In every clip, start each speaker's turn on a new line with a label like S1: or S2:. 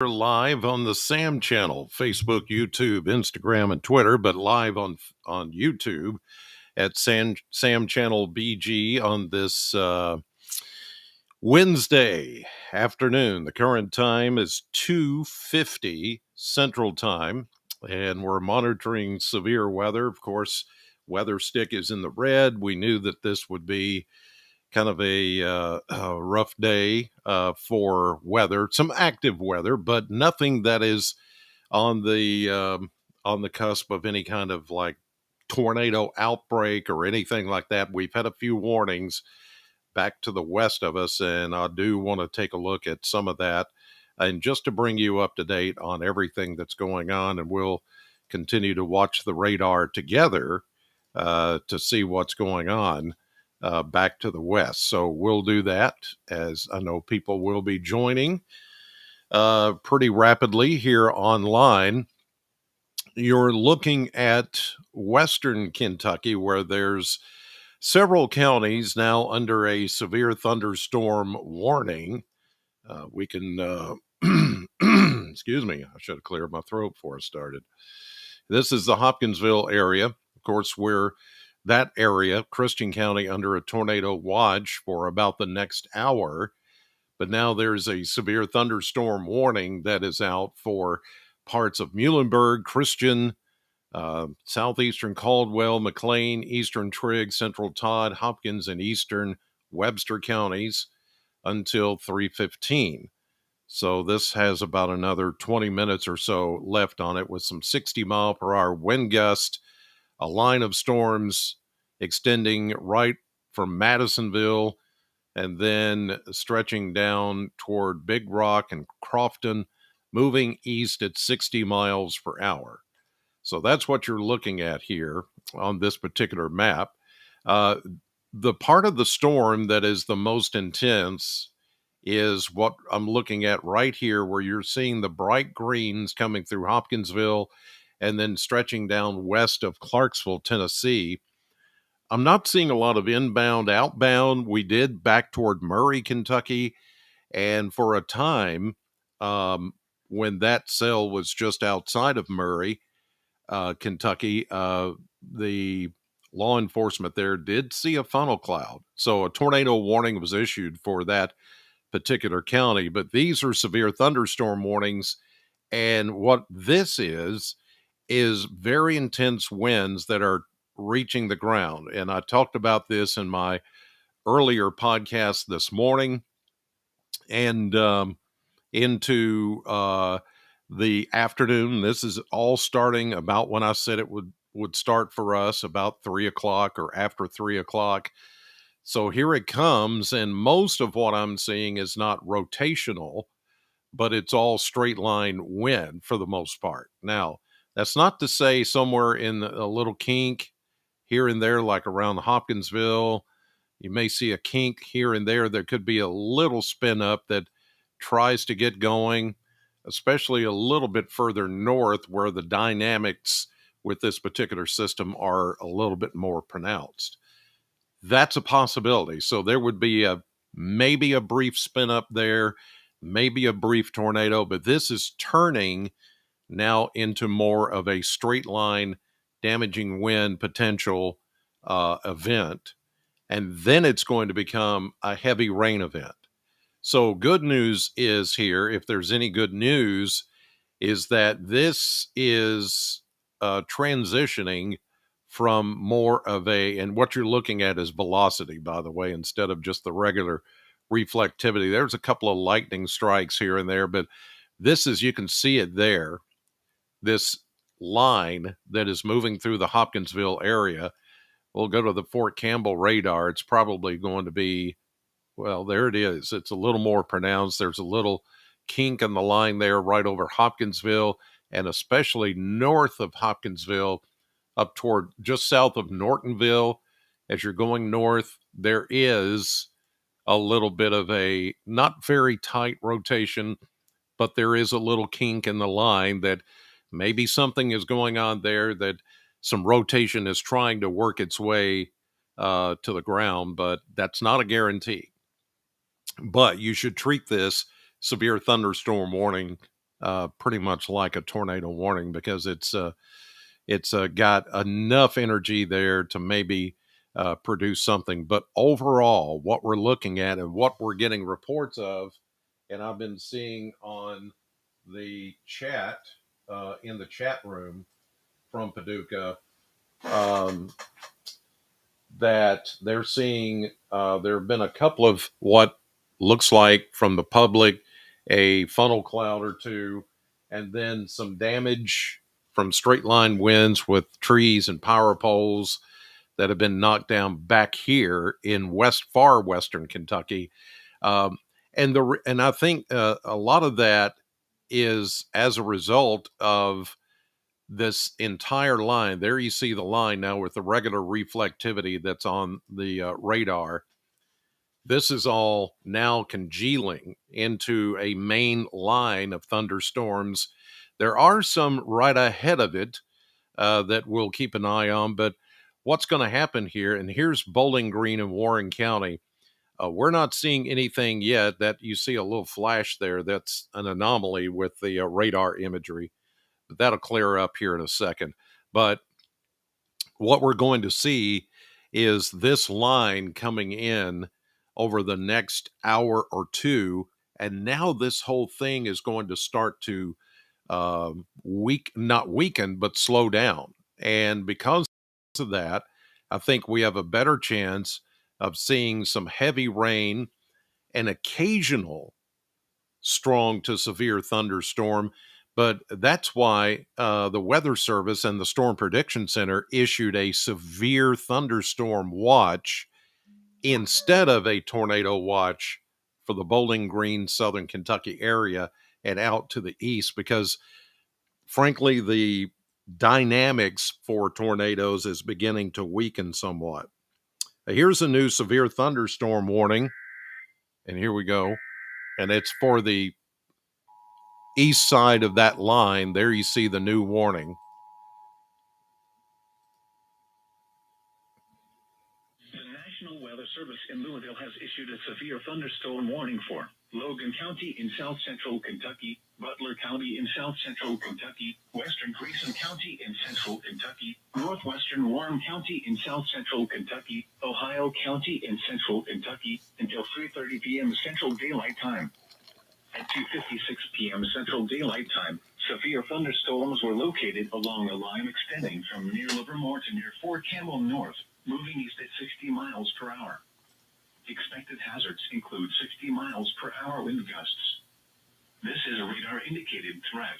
S1: We're live on the Sam channel, Facebook, YouTube, Instagram, and Twitter, but live on YouTube at Sam Channel BG on this Wednesday afternoon. The current time is 2:50 Central Time, and we're monitoring severe weather. Of course, weather stick is in the red. We knew that this would be kind of a rough day for weather, some active weather, but nothing that is on the cusp of any kind of like tornado outbreak or anything like that. We've had a few warnings back to the west of us, and I do want to take a look at some of that, and just to bring you up to date on everything that's going on, and we'll continue to watch the radar together to see what's going on back to the west. So we'll do that, as I know people will be joining pretty rapidly here online. You're looking at western Kentucky, where there's several counties now under a severe thunderstorm warning. We can, excuse me, I should have cleared my throat before I started. This is the Hopkinsville area. Of course, we're that area, Christian County, under a tornado watch for about the next hour. But now there's a severe thunderstorm warning that is out for parts of Muhlenberg, Christian, southeastern Caldwell, McLean, eastern Trigg, central Todd, Hopkins, and eastern Webster counties until 3:15. So this has about another 20 minutes or so left on it, with some 60-mile-per-hour wind gust, a line of storms extending right from Madisonville and then stretching down toward Big Rock and Crofton, moving east at 60 miles per hour. So that's what you're looking at here on this particular map. Uh, the part of the storm that is the most intense is what I'm looking at right here, where you're seeing the bright greens coming through Hopkinsville and then stretching down west of Clarksville, Tennessee. I'm not seeing a lot of inbound, outbound. We did back toward Murray, Kentucky, and for a time, when that cell was just outside of Murray, Kentucky, the law enforcement there did see a funnel cloud. So a tornado warning was issued for that particular county. But these are severe thunderstorm warnings. And what this is very intense winds that are reaching the ground. And I talked about this in my earlier podcast this morning, and into the afternoon. This is all starting about when I said it would start for us, about 3 o'clock or after 3 o'clock. So here it comes, and most of what I'm seeing is not rotational, but it's all straight line wind for the most part. Now, that's not to say somewhere in a little kink here and there, like around Hopkinsville, you may see a kink here and there. There could be a little spin up that tries to get going, especially a little bit further north, where the dynamics with this particular system are a little bit more pronounced. That's a possibility. So there would be maybe a brief spin up there, maybe a brief tornado, but this is turning now into more of a straight line damaging wind potential event. And then it's going to become a heavy rain event. So good news is here, if there's any good news, is that this is transitioning from more of and what you're looking at is velocity, by the way, instead of just the regular reflectivity. There's a couple of lightning strikes here and there, but this is, you can see it there, this line that is moving through the Hopkinsville area. We'll go to the Fort Campbell radar. It's probably going to be, well, there it is. It's a little more pronounced. There's a little kink in the line there right over Hopkinsville, and especially north of Hopkinsville, up toward just south of Nortonville. As you're going north, there is a little bit of a not very tight rotation, but there is a little kink in the line that maybe something is going on there, that some rotation is trying to work its way to the ground, but that's not a guarantee. But you should treat this severe thunderstorm warning pretty much like a tornado warning because it's got enough energy there to maybe produce something. But overall, what we're looking at and what we're getting reports of, and I've been seeing on the chat in the chat room from Paducah, um, that they're seeing there have been a couple of what looks like from the public a funnel cloud or two, and then some damage from straight line winds with trees and power poles that have been knocked down back here in far western Kentucky. Um, and I think a lot of that is as a result of this entire line. There you see the line now with the regular reflectivity that's on the radar. This is all now congealing into a main line of thunderstorms. There are some right ahead of it that we'll keep an eye on, but what's going to happen here, and here's Bowling Green and Warren County. We're not seeing anything yet. That you see a little flash there. That's an anomaly with the radar imagery. But that'll clear up here in a second. But what we're going to see is this line coming in over the next hour or two. And now this whole thing is going to start to not weaken, but slow down. And because of that, I think we have a better chance of seeing some heavy rain and occasional strong to severe thunderstorm. But that's why the Weather Service and the Storm Prediction Center issued a severe thunderstorm watch instead of a tornado watch for the Bowling Green, Southern Kentucky area and out to the east, because frankly, the dynamics for tornadoes is beginning to weaken somewhat. Here's a new severe thunderstorm warning, and here we go. And it's for the east side of that line. There you see the new warning.
S2: The National Weather Service in Louisville has issued a severe thunderstorm warning for Logan County in south central Kentucky, Butler County in south central Kentucky, western Grayson County in central Kentucky, northwestern Warren County in south central Kentucky, Ohio County in central Kentucky, until 3:30 p.m. Central Daylight Time. At 2:56 p.m. Central Daylight Time, severe thunderstorms were located along a line extending from near Livermore to near Fort Campbell North, moving east at 60 miles per hour. Expected hazards include 60 miles per hour wind gusts. This is a radar-indicated threat.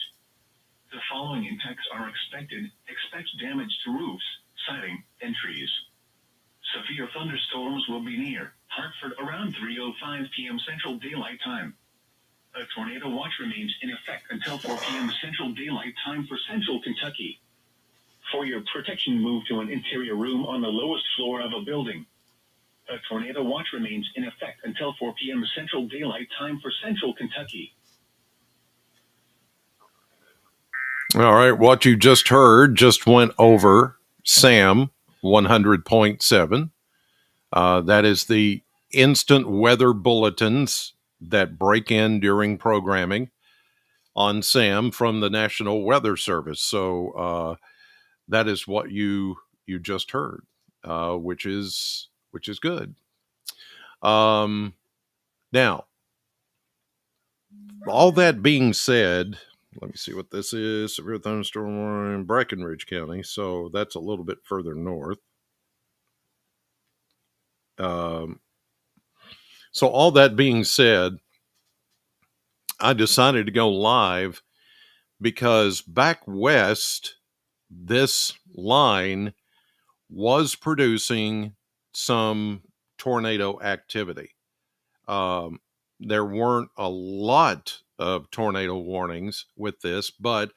S2: The following impacts are expected. Expect damage to roofs, siding, and trees. Severe thunderstorms will be near Hartford around 3:05 p.m. Central Daylight Time. A tornado watch remains in effect until 4 p.m. Central Daylight Time for central Kentucky. For your protection, move to an interior room on the lowest floor of a building. A tornado watch remains in effect until 4 p.m. Central Daylight Time for central Kentucky.
S1: All right, what you just heard just went over SAM 100.7. That is the instant weather bulletins that break in during programming on SAM from the National Weather Service. So that is what you just heard, which is good. Now, all that being said, let me see what this is. Severe thunderstorm in Breckinridge County. So that's a little bit further north. So all that being said, I decided to go live because back west, this line was producing some tornado activity. There weren't a lot of tornado warnings with this, but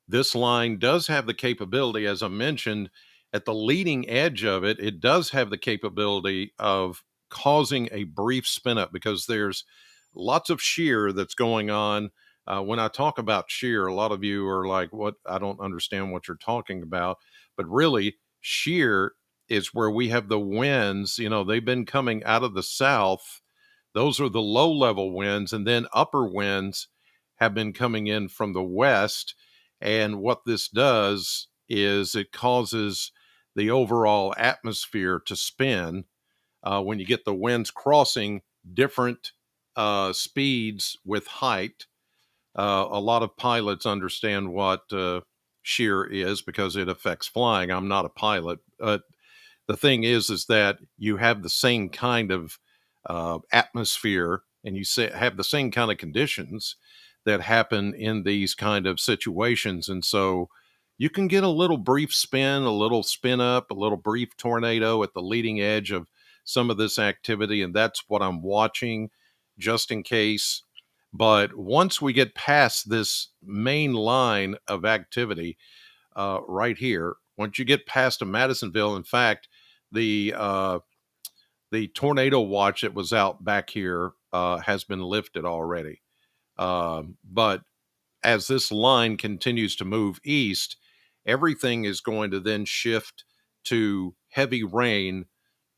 S1: this line does have the capability, as I mentioned, at the leading edge of it, it does have the capability of causing a brief spin up because there's lots of shear that's going on. When I talk about shear, a lot of you are like, what? I don't understand what you're talking about. But really, shear is where we have the winds. You know, they've been coming out of the south. Those are the low level winds, and then upper winds have been coming in from the west. And what this does is it causes the overall atmosphere to spin when you get the winds crossing different speeds with height. A lot of pilots understand what shear is because it affects flying. I'm not a pilot, but the thing is that you have the same kind of atmosphere and have the same kind of conditions that happen in these kind of situations. And so you can get a little brief spin, a little spin up, a little brief tornado at the leading edge of some of this activity. And that's what I'm watching just in case. But once we get past this main line of activity right here, once you get past to Madisonville, in fact, the tornado watch that was out back here has been lifted already. But as this line continues to move east, everything is going to then shift to heavy rain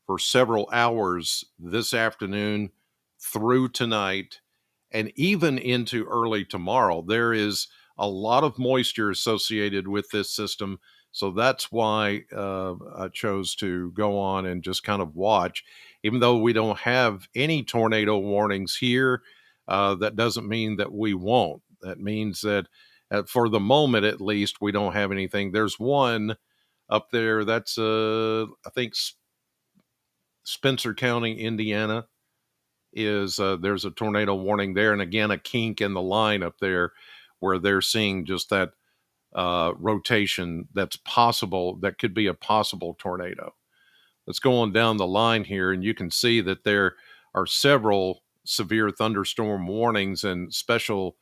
S1: for several hours this afternoon through tonight and even into early tomorrow. There is a lot of moisture associated with this system. So that's why I chose to go on and just kind of watch. Even though we don't have any tornado warnings here, that doesn't mean that we won't. That means that for the moment, at least, we don't have anything. There's one up there that's, I think, Spencer County, Indiana is there's a tornado warning there. And again, a kink in the line up there where they're seeing just that rotation that's possible, that could be a possible tornado. Let's go on down the line here, and you can see that there are several severe thunderstorm warnings and special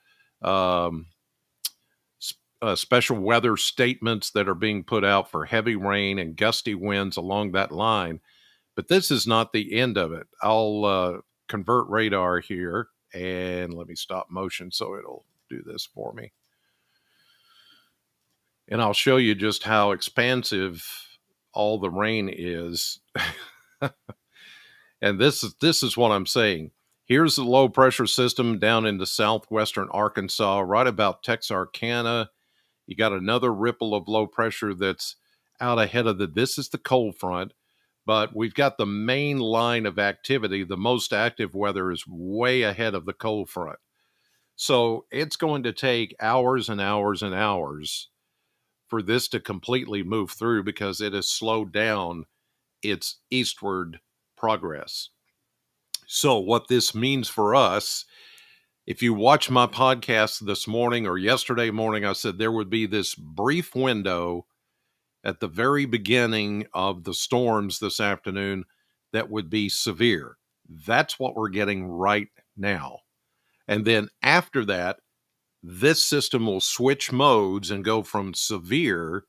S1: special weather statements that are being put out for heavy rain and gusty winds along that line. But this is not the end of it. I'll convert radar here, and let me stop motion so it'll do this for me. And I'll show you just how expansive all the rain is. And this is what I'm saying. Here's the low pressure system down into southwestern Arkansas, right about Texarkana. You got another ripple of low pressure that's out ahead of this is the cold front, but we've got the main line of activity. The most active weather is way ahead of the cold front. So it's going to take hours and hours and hours for this to completely move through because it has slowed down its eastward progress. So what this means for us, if you watch my podcast this morning or yesterday morning, I said there would be this brief window at the very beginning of the storms this afternoon that would be severe. That's what we're getting right now. And then after that, this system will switch modes and go from severe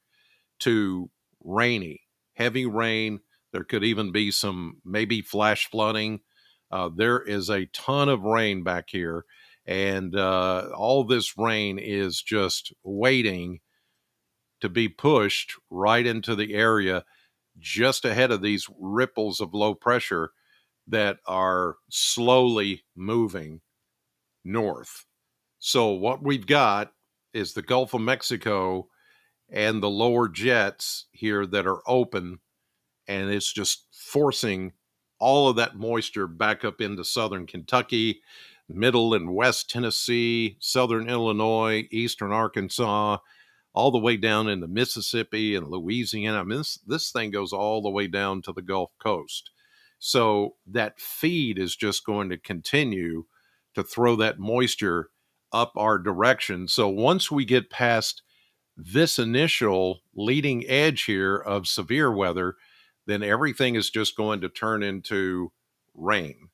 S1: to rainy, heavy rain. There could even be some maybe flash flooding. There is a ton of rain back here, and all this rain is just waiting to be pushed right into the area just ahead of these ripples of low pressure that are slowly moving north. So what we've got is the Gulf of Mexico and the lower jets here that are open, and it's just forcing all of that moisture back up into southern Kentucky, middle and west Tennessee, southern Illinois, eastern Arkansas, all the way down into Mississippi and Louisiana. I mean, this thing goes all the way down to the Gulf Coast. So that feed is just going to continue to throw that moisture up our direction. So once we get past this initial leading edge here of severe weather, then everything is just going to turn into rain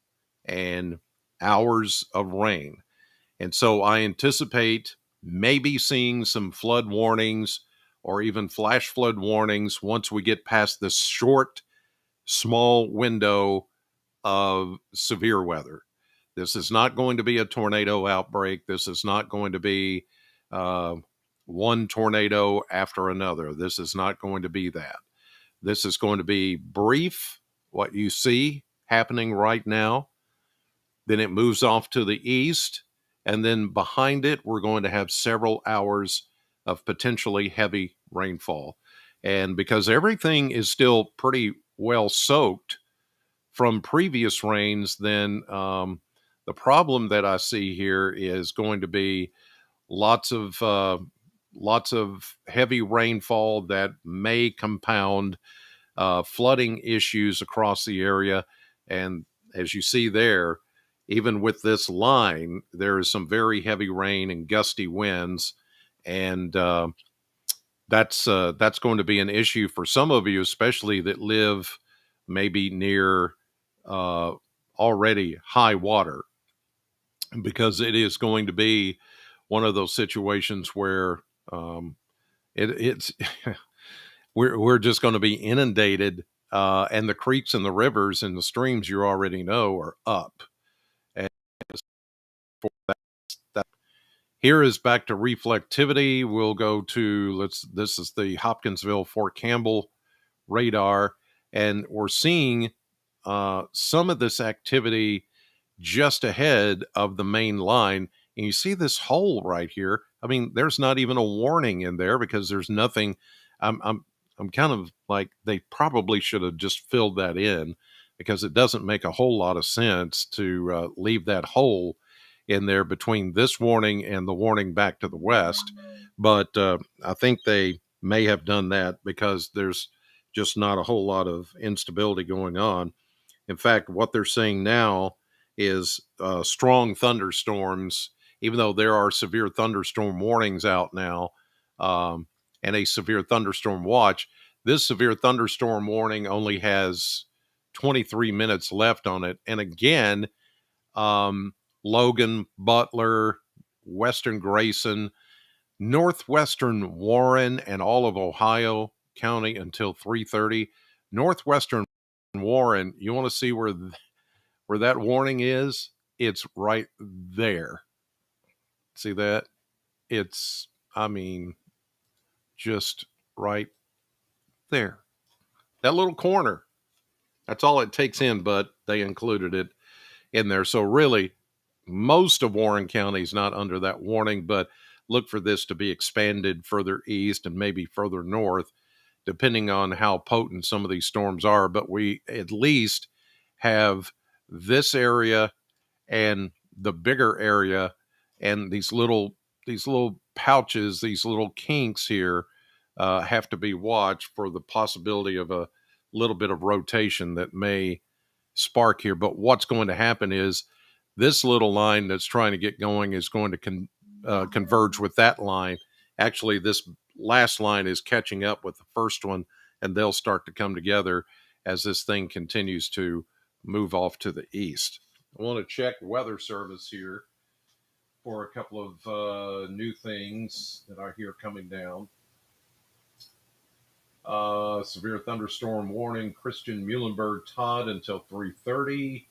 S1: and hours of rain. And so I anticipate maybe seeing some flood warnings or even flash flood warnings once we get past this short, small window of severe weather. This is not going to be a tornado outbreak. This is not going to be one tornado after another. This is not going to be that. This is going to be brief, what you see happening right now. Then it moves off to the east, And then behind it, we're going to have several hours of potentially heavy rainfall. And because everything is still pretty well soaked from previous rains, then the problem that I see here is going to be lots of heavy rainfall that may compound flooding issues across the area. And as you see there, even with this line, there is some very heavy rain and gusty winds, and that's going to be an issue for some of you, especially that live maybe near uh, already high water, because it is going to be one of those situations where it's we're just going to be inundated, and the creeks and the rivers and the streams you already know are up. And that here is back to reflectivity. We'll go to this is the Hopkinsville Fort Campbell radar, and we're seeing some of this activity just ahead of the main line. And you see this hole right here. I mean, there's not even a warning in there because there's nothing. I'm I'm I'm kind of like they probably should have just filled that in, because it doesn't make a whole lot of sense to leave that hole in there between this warning and the warning back to the west. But I think they may have done that because there's just not a whole lot of instability going on. In fact, what they're saying now is strong thunderstorms, even though there are severe thunderstorm warnings out now, um, and a severe thunderstorm watch. This severe thunderstorm warning only has 23 minutes left on it. And again, um, Logan, Butler, Western Grayson, Northwestern Warren, and all of Ohio County until 3:30. Northwestern Warren, you want to see where that warning is? It's right there. See that? It's, I mean, just right there. That little corner. That's all it takes in, but they included it in there. So really, most of Warren County is not under that warning, but look for this to be expanded further east and maybe further north, depending on how potent some of these storms are. But we at least have this area and the bigger area, and these little pouches, these little kinks here, have to be watched for the possibility of a little bit of rotation that may spark here. But what's going to happen is this little line that's trying to get going is going to converge with that line. Actually, this last line is catching up with the first one, and they'll start to come together as this thing continues to move off to the east. I want to check Weather Service here for a couple of new things that I hear coming down. Severe thunderstorm warning, Christian Muhlenberg Todd until 3:30.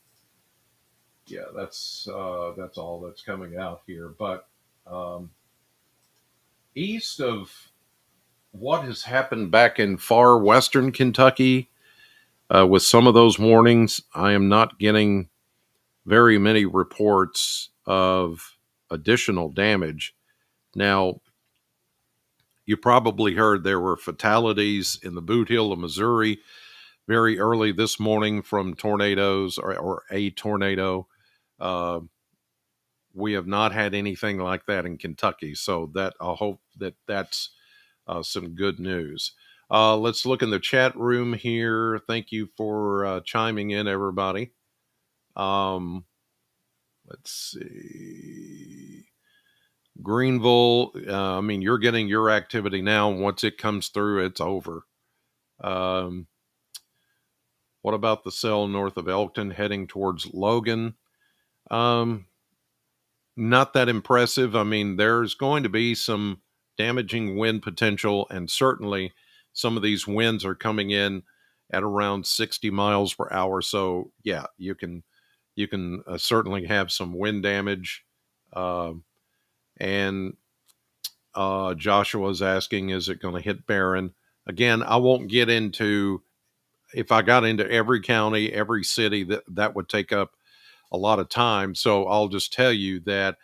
S1: Yeah, that's all that's coming out here. But east of what has happened back in far western Kentucky, with some of those warnings, I am not getting very many reports of additional damage. Now, you probably heard there were fatalities in the Boot Hill of Missouri very early this morning from tornadoes, or a tornado. Uh, we have not had anything like that in Kentucky, so that I hope that that's some good news. Let's look in the chat room here. Thank you for chiming in, everybody. Um, let's see. Greenville, I mean, you're getting your activity now. Once it comes through, it's over. Um, what about the cell north of Elkton heading towards Logan? Not that impressive. I mean, there's going to be some damaging wind potential, and certainly some of these winds are coming in at around 60 miles per hour. So yeah, you can certainly have some wind damage. Uh, and Joshua's asking, is it going to hit Barron? Again, I won't get into, if I got into every county, every city, that would take up a lot of time. So I'll just tell you that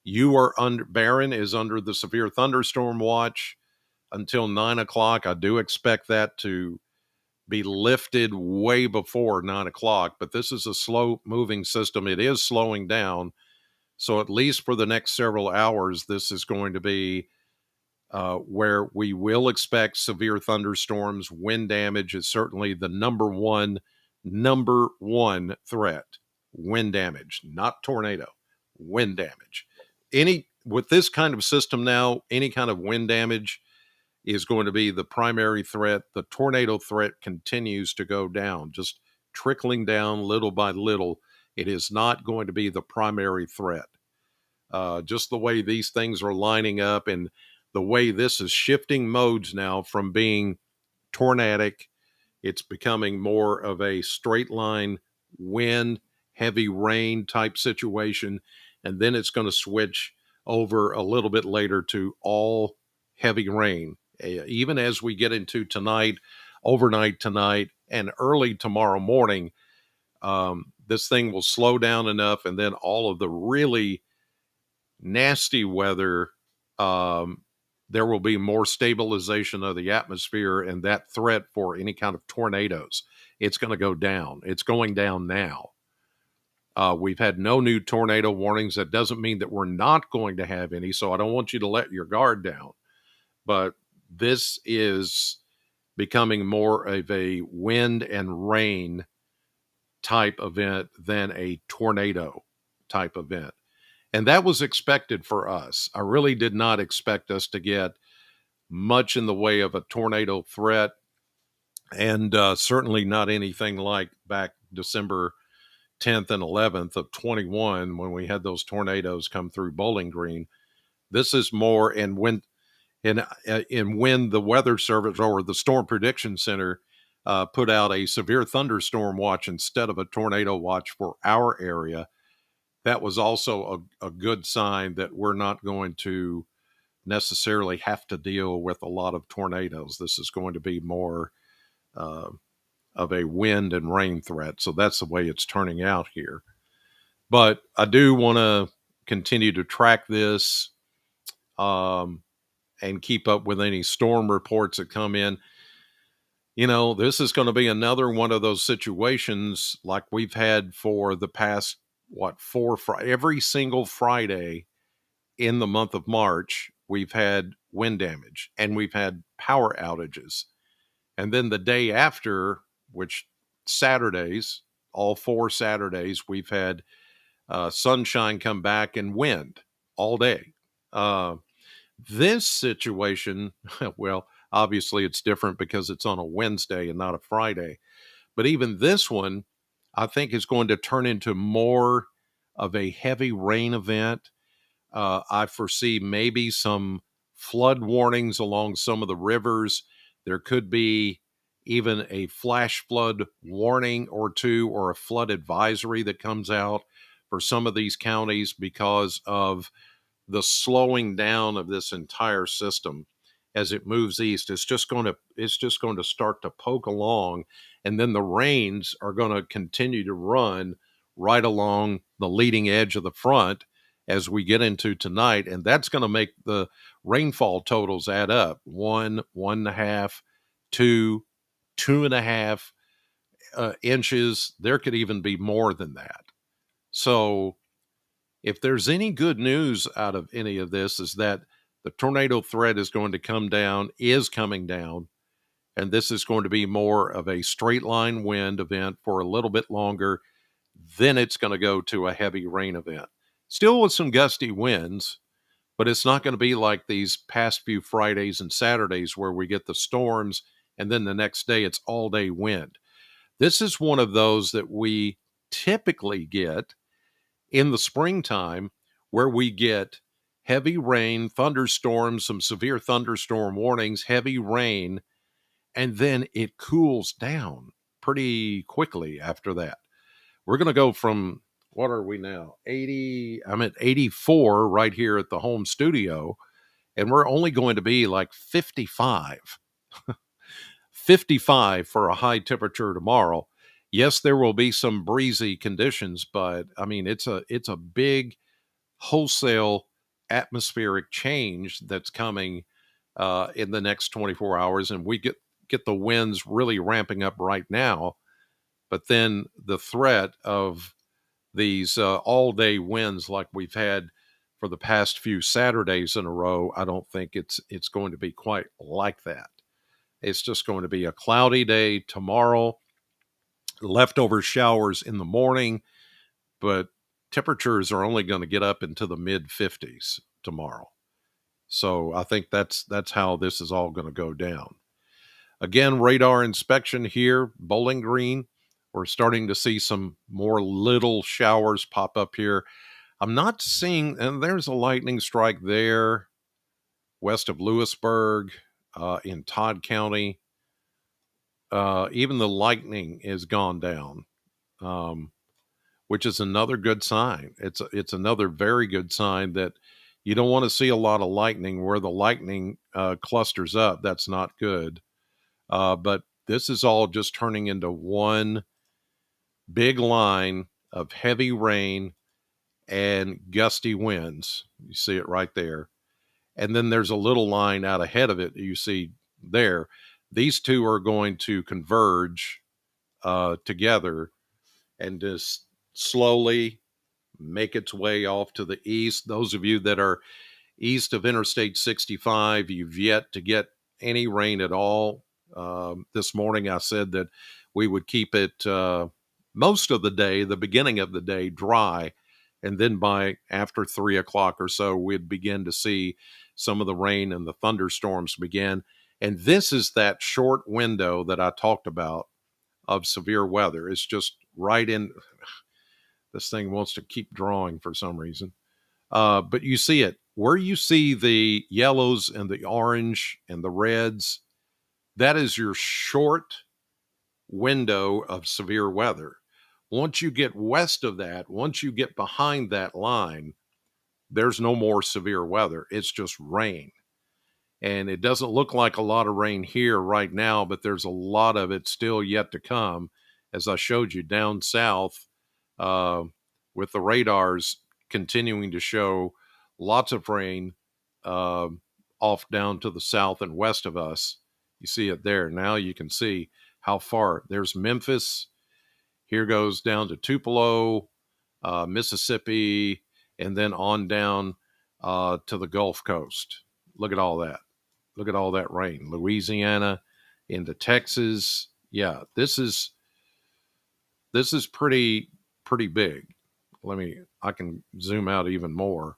S1: Barron is under the severe thunderstorm watch until 9 o'clock. I do expect that to be lifted way before 9 o'clock, but this is a slow moving system. It is slowing down. So at least for the next several hours, this is going to be where we will expect severe thunderstorms. Wind damage is certainly the number one threat. Wind damage, not tornado, wind damage. With this kind of system now, any kind of wind damage is going to be the primary threat. The tornado threat continues to go down, just trickling down little by little. It is not going to be the primary threat. Just the way these things are lining up and the way this is shifting modes now from being tornadic, it's becoming more of a straight line wind, heavy rain type situation. And then it's going to switch over a little bit later to all heavy rain. Even as we get into tonight, overnight tonight, and early tomorrow morning, this thing will slow down enough, and then all of the really nasty weather, there will be more stabilization of the atmosphere, and that threat for any kind of tornadoes, it's going to go down. It's going down now. We've had no new tornado warnings. That doesn't mean that we're not going to have any, so I don't want you to let your guard down. But this is becoming more of a wind and rain type event than a tornado type event. And that was expected for us. I really did not expect us to get much in the way of a tornado threat, and certainly not anything like back December 10th and 11th of 21 when we had those tornadoes come through Bowling Green. This is more, and when the Weather Service or the Storm Prediction Center put out a severe thunderstorm watch instead of a tornado watch for our area, that was also a good sign that we're not going to necessarily have to deal with a lot of tornadoes. This is going to be more of a wind and rain threat. So that's the way it's turning out here. But I do want to continue to track this and keep up with any storm reports that come in. You know, this is going to be another one of those situations like we've had for the past, every single Friday in the month of March, we've had wind damage and we've had power outages. And then the day after, which Saturdays, all 4 Saturdays, we've had sunshine come back and wind all day. This situation, well, obviously it's different because it's on a Wednesday and not a Friday. But even this one, I think is going to turn into more of a heavy rain event. I foresee maybe some flood warnings along some of the rivers. There could be even a flash flood warning or two, or a flood advisory that comes out for some of these counties because of the slowing down of this entire system as it moves east. It's just going to start to poke along, and then the rains are going to continue to run right along the leading edge of the front as we get into tonight, and that's going to make the rainfall totals add up: 1, 1.5, 2, 2.5 inches. There could even be more than that. So if there's any good news out of any of this, is that the tornado threat is going to come down, is coming down, and this is going to be more of a straight line wind event for a little bit longer. Then it's going to go to a heavy rain event. Still with some gusty winds, but it's not going to be like these past few Fridays and Saturdays where we get the storms and then the next day it's all day wind. This is one of those that we typically get in the springtime, where we get heavy rain, thunderstorms, some severe thunderstorm warnings, heavy rain, and then it cools down pretty quickly after that. We're going to go from, what are we now? 80, I'm at 84 right here at the home studio, and we're only going to be like 55. 55 for a high temperature tomorrow. Yes, there will be some breezy conditions, but I mean, it's a big wholesale atmospheric change that's coming in the next 24 hours, and we get the winds really ramping up right now. But then the threat of these all-day winds like we've had for the past few Saturdays in a row, I don't think it's going to be quite like that. It's just going to be a cloudy day tomorrow, leftover showers in the morning, but temperatures are only going to get up into the mid 50s tomorrow. So I think that's how this is all going to go down. Again, radar inspection here, Bowling Green. We're starting to see some more little showers pop up here. I'm not seeing, and there's a lightning strike there west of Lewisburg in Todd County. Even the lightning is gone down, which is another good sign. It's another very good sign that you don't want to see a lot of lightning where the lightning clusters up. That's not good. But this is all just turning into one big line of heavy rain and gusty winds. You see it right there. And then there's a little line out ahead of it you see there. These two are going to converge together and just slowly make its way off to the east. Those of you that are east of Interstate 65, you've yet to get any rain at all. This morning I said that we would keep it most of the day, the beginning of the day, dry. And then by after 3 o'clock or so, we'd begin to see some of the rain and the thunderstorms begin. And this is that short window that I talked about of severe weather. It's just right in. This thing wants to keep drawing for some reason. But you see it. Where you see the yellows and the orange and the reds, that is your short window of severe weather. Once you get west of that, once you get behind that line, there's no more severe weather. It's just rain. And it doesn't look like a lot of rain here right now, but there's a lot of it still yet to come. As I showed you down south, with the radars continuing to show lots of rain off down to the south and west of us. You see it there. Now you can see how far. There's Memphis. Here goes down to Tupelo, Mississippi, and then on down to the Gulf Coast. Look at all that. Look at all that rain. Louisiana into Texas. Yeah, this is pretty big. I can zoom out even more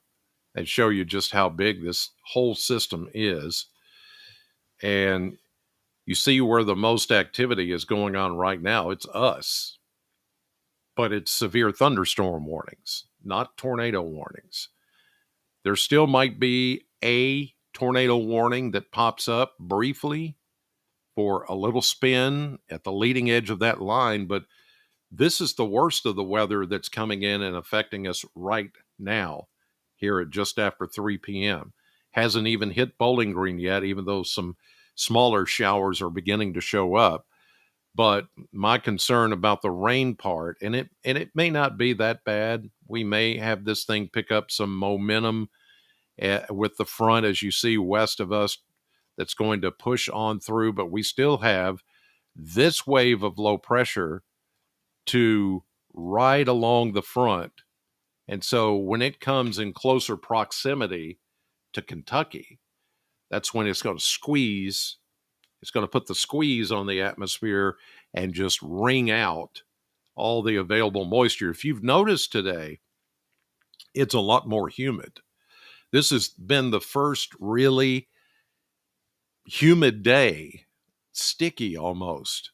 S1: and show you just how big this whole system is. And you see where the most activity is going on right now. It's us. But it's severe thunderstorm warnings, not tornado warnings. There still might be a tornado warning that pops up briefly for a little spin at the leading edge of that line, but this is the worst of the weather that's coming in and affecting us right now here at just after 3 p.m. Hasn't even hit Bowling Green yet, even though some smaller showers are beginning to show up. But my concern about the rain part, and it may not be that bad. We may have this thing pick up some momentum with the front, as you see west of us, that's going to push on through. But we still have this wave of low pressure to ride along the front. And so when it comes in closer proximity to Kentucky, that's when it's going to squeeze. It's going to put the squeeze on the atmosphere and just wring out all the available moisture. If you've noticed today, it's a lot more humid. This has been the first really humid day, sticky almost,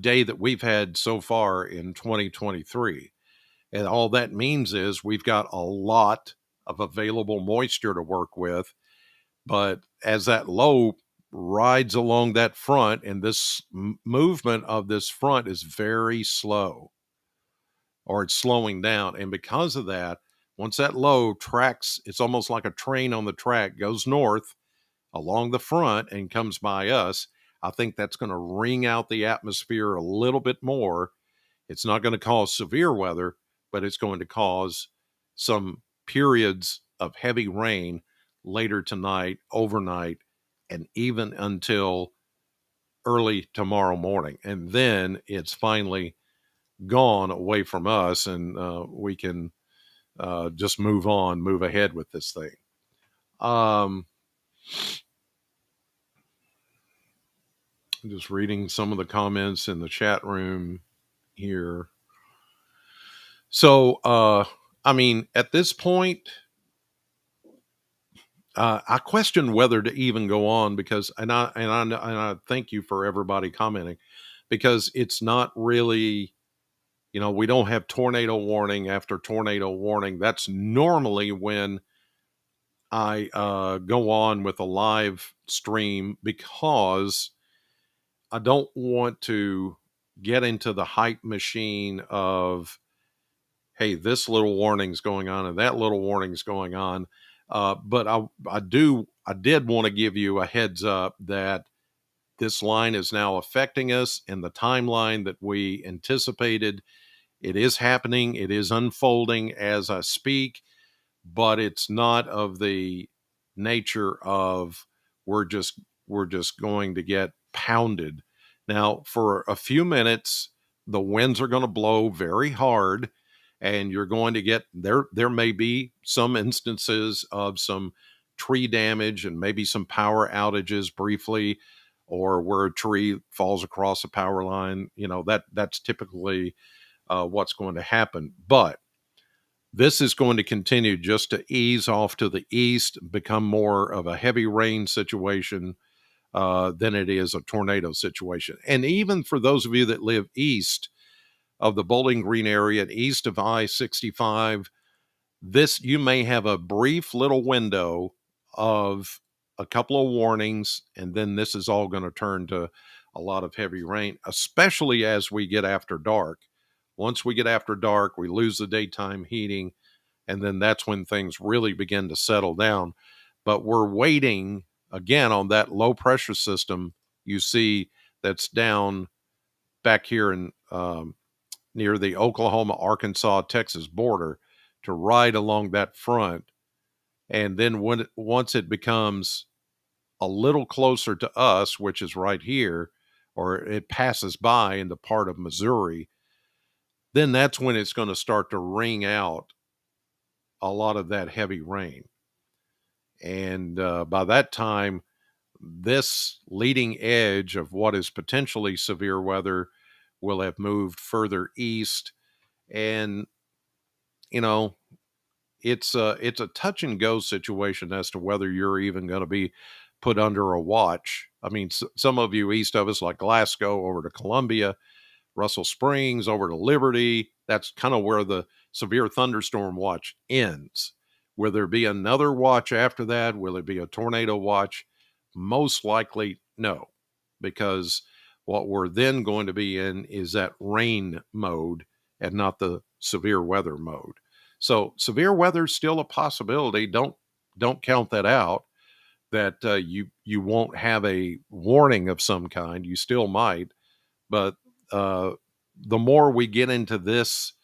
S1: day that we've had so far in 2023. And all that means is we've got a lot of available moisture to work with. But as that low rides along that front, and this movement of this front is very slow, or it's slowing down. And because of that, once that low tracks, it's almost like a train on the track, goes north along the front and comes by us, I think that's going to wring out the atmosphere a little bit more. It's not going to cause severe weather, but it's going to cause some periods of heavy rain later tonight, overnight, and even until early tomorrow morning. And then it's finally gone away from us, and we can just move on, move ahead with this thing. Just reading some of the comments in the chat room here. So, I mean, at this point, I question whether to even go on because, and I thank you for everybody commenting, because it's not really, we don't have tornado warning after tornado warning. That's normally when I go on with a live stream, because I don't want to get into the hype machine of, hey, this little warning's going on and that little warning's going on. But I did want to give you a heads up that this line is now affecting us in the timeline that we anticipated. It is happening. It is unfolding as I speak, but it's not of the nature of we're just going to get pounded. Now, for a few minutes, the winds are going to blow very hard, and you're going to get there may be some instances of some tree damage and maybe some power outages briefly, or where a tree falls across a power line. That's typically what's going to happen. But this is going to continue just to ease off to the east, become more of a heavy rain situation than it is a tornado situation. And even for those of you that live east of the Bowling Green area and east of I-65, you may have a brief little window of a couple of warnings, and then this is all going to turn to a lot of heavy rain, especially as we get after dark. Once we get after dark, we lose the daytime heating, and then that's when things really begin to settle down. But we're waiting again on that low pressure system you see that's down back here in near the Oklahoma, Arkansas, Texas border, to ride along that front. And then once it becomes a little closer to us, which is right here, or it passes by into part of Missouri, then that's when it's going to start to ring out a lot of that heavy rain. And by that time, this leading edge of what is potentially severe weather will have moved further east. And, it's a touch and go situation as to whether you're even going to be put under a watch. I mean, some of you east of us, like Glasgow over to Columbia, Russell Springs over to Liberty, that's kind of where the severe thunderstorm watch ends. Will there be another watch after that? Will it be a tornado watch? Most likely no, because what we're then going to be in is that rain mode and not the severe weather mode. So severe weather is still a possibility. Don't count that out, that you won't have a warning of some kind. You still might, but the more we get into this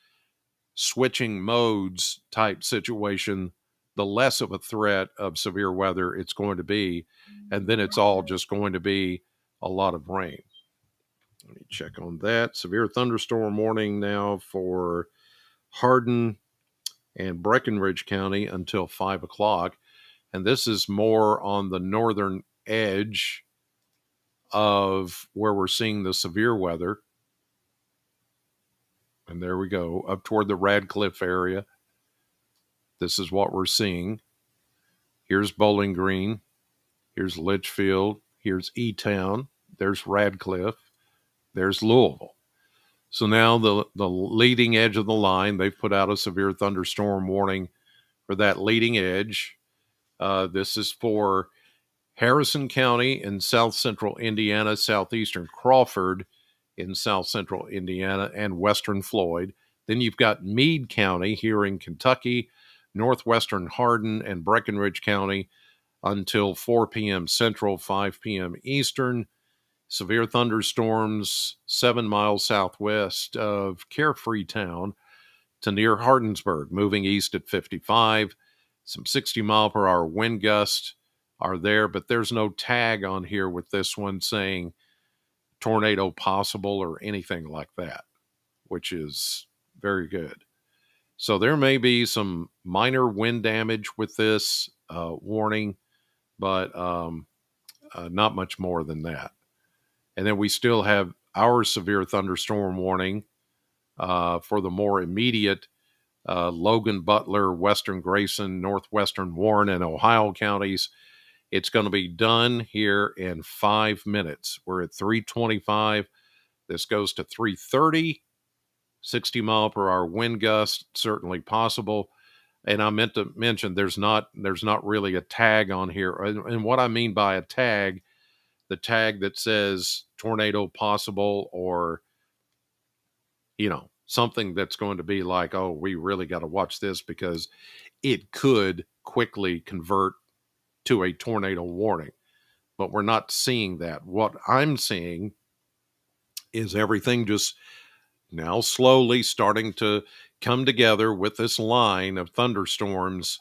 S1: switching modes type situation, the less of a threat of severe weather it's going to be. And then it's all just going to be a lot of rain. Let me check on that. Severe thunderstorm warning now for Hardin and Breckinridge County until 5 o'clock. And this is more on the northern edge of where we're seeing the severe weather. And there we go, up toward the Radcliffe area. This is what we're seeing. Here's Bowling Green. Here's Litchfield. Here's E-Town. There's Radcliffe. There's Louisville. So now the leading edge of the line, they've put out a severe thunderstorm warning for that leading edge. This is for Harrison County in south central Indiana, southeastern Crawford in south central Indiana, and western Floyd. Then you've got Meade County here in Kentucky, northwestern Hardin and Breckinridge County until 4 p.m. Central, 5 p.m. Eastern. Severe thunderstorms 7 miles southwest of Carefree Town to near Hardinsburg, moving east at 55. Some 60-mile-per-hour wind gusts are there, but there's no tag on here with this one saying tornado possible or anything like that, which is very good. So there may be some minor wind damage with this warning, but not much more than that. And then we still have our severe thunderstorm warning for the more immediate Logan, Butler, Western Grayson, Northwestern Warren, and Ohio counties. It's going to be done here in 5 minutes. We're at 3:25. This goes to 3:30. 60-mile-per-hour wind gust certainly possible. And I meant to mention there's not really a tag on here. And what I mean by a tag, the tag that says tornado possible, or something that's going to be like, oh, we really got to watch this because it could quickly convert to a tornado warning. But we're not seeing that. What I'm seeing is everything just now slowly starting to come together with this line of thunderstorms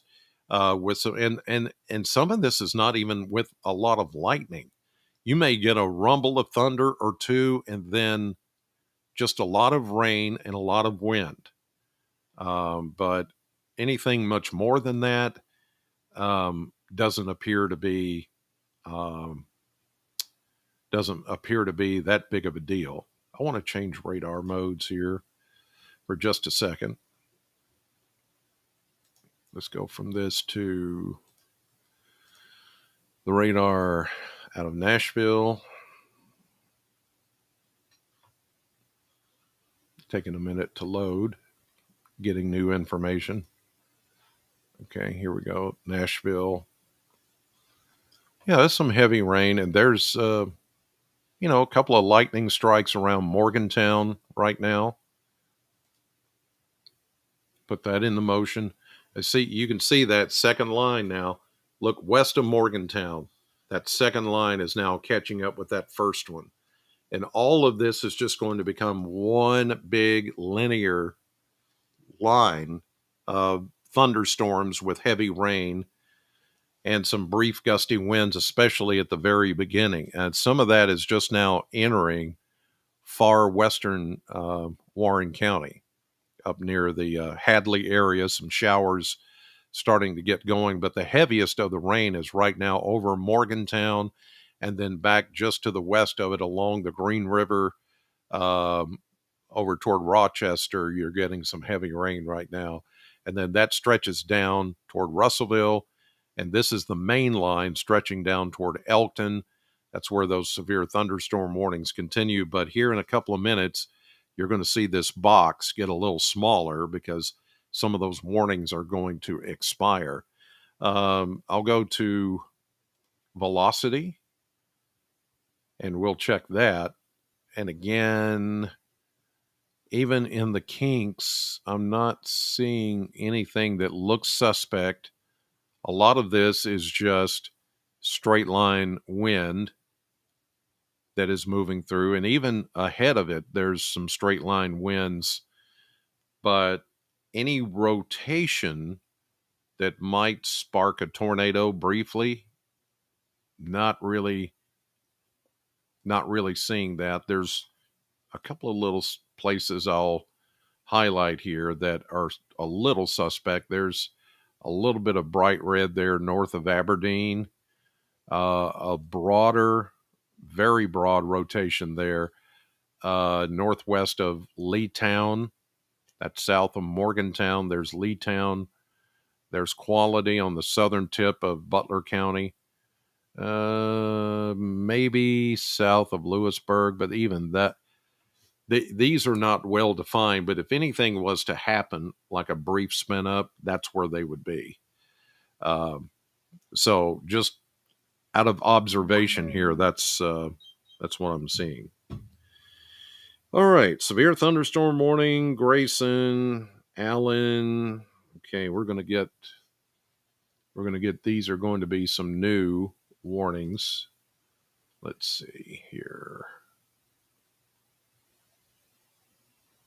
S1: with some, and some of this is not even with a lot of lightning. You may get a rumble of thunder or two, and then just a lot of rain and a lot of wind. But anything much more than that doesn't appear to be that big of a deal. I want to change radar modes here for just a second. Let's go from this to the radar out of Nashville. Taking a minute to load, getting new information. Okay, here we go. Nashville. Yeah, there's some heavy rain, and there's a couple of lightning strikes around Morgantown right now. Put that into motion. You can see that second line now. Look west of Morgantown. That second line is now catching up with that first one. And all of this is just going to become one big linear line of thunderstorms with heavy rain and some brief gusty winds, especially at the very beginning. And some of that is just now entering far western Warren County, up near the Hadley area. Some showers starting to get going, but the heaviest of the rain is right now over Morgantown, and then back just to the west of it along the Green River, over toward Rochester. You're getting some heavy rain right now, and then that stretches down toward Russellville, and this is the main line stretching down toward Elkton. That's where those severe thunderstorm warnings continue. But here in a couple of minutes, you're going to see this box get a little smaller because some of those warnings are going to expire. I'll go to velocity, and we'll check that. And again, even in the kinks, I'm not seeing anything that looks suspect. A lot of this is just straight line wind that is moving through, and even ahead of it, there's some straight line winds. But any rotation that might spark a tornado briefly, not really seeing that. There's a couple of little places I'll highlight here that are a little suspect. There's a little bit of bright red there north of Aberdeen, a broader, very broad rotation there northwest of Leetown. That's south of Morgantown. There's Leetown. There's Quality on the southern tip of Butler County. Maybe south of Lewisburg, but even that, these are not well defined. But if anything was to happen, like a brief spin up, that's where they would be. So just out of observation here, that's what I'm seeing. All right, severe thunderstorm warning, Grayson, Allen. Okay, we're gonna get these are going to be some new warnings. Let's see here.